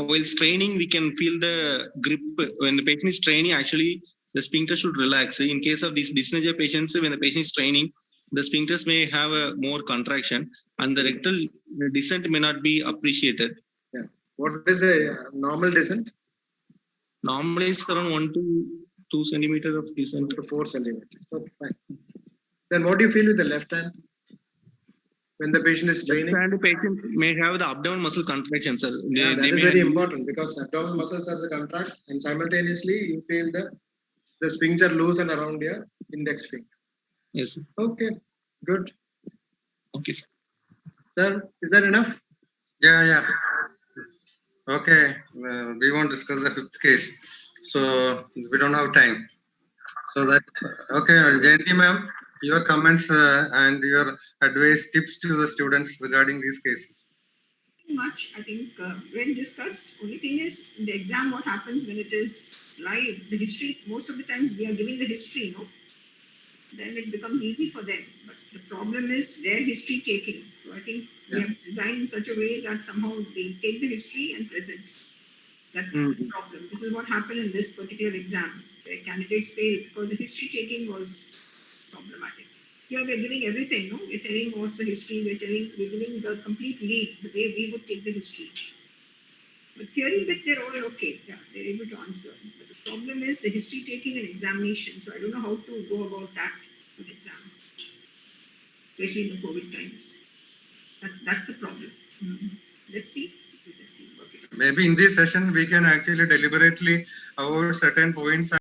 while straining, we can feel the grip. When the patient is straining, actually, the sphincter should relax. In case of these dyssynergia patients, when the patient is straining, the sphincters may have a more contraction, and the rectal descent may not be appreciated. Yeah. What is the normal descent? Normally, it's around 1 to 2 centimeters of descent. 1 to 4 centimeters. Okay, fine. Then what do you feel with the left hand? When the patient is straining? And the patient may have the abdominal muscle contraction, sir. That is very important because abdominal muscles has a contract, and simultaneously you feel the sphincter loosen around your index finger. Yes, sir. Okay, good. Okay, sir. Sir, is that enough? Yeah. Okay, we won't discuss the fifth case, so we don't have time. So that, okay, Jayanti ma'am, your comments and your advice, tips to the students regarding these cases. Much, I think, when discussed. Only thing is, in the exam, what happens when it is live, the history, most of the times we are giving the history, then it becomes easy for them. But the problem is their history taking. So I think we have designed in such a way that somehow they take the history and present. That's the problem. This is what happened in this particular exam, where candidates failed because the history taking was problematic. Here we're giving everything, We're telling what's the history, we're giving the complete lead, the way we would take the history. But theory bit, they're all okay. Yeah, they're able to answer. But the problem is the history taking and examination. So I don't know how to go about that with exam, especially in the COVID times. That's the problem. Let's see. Maybe in this session we can actually deliberately avoid certain points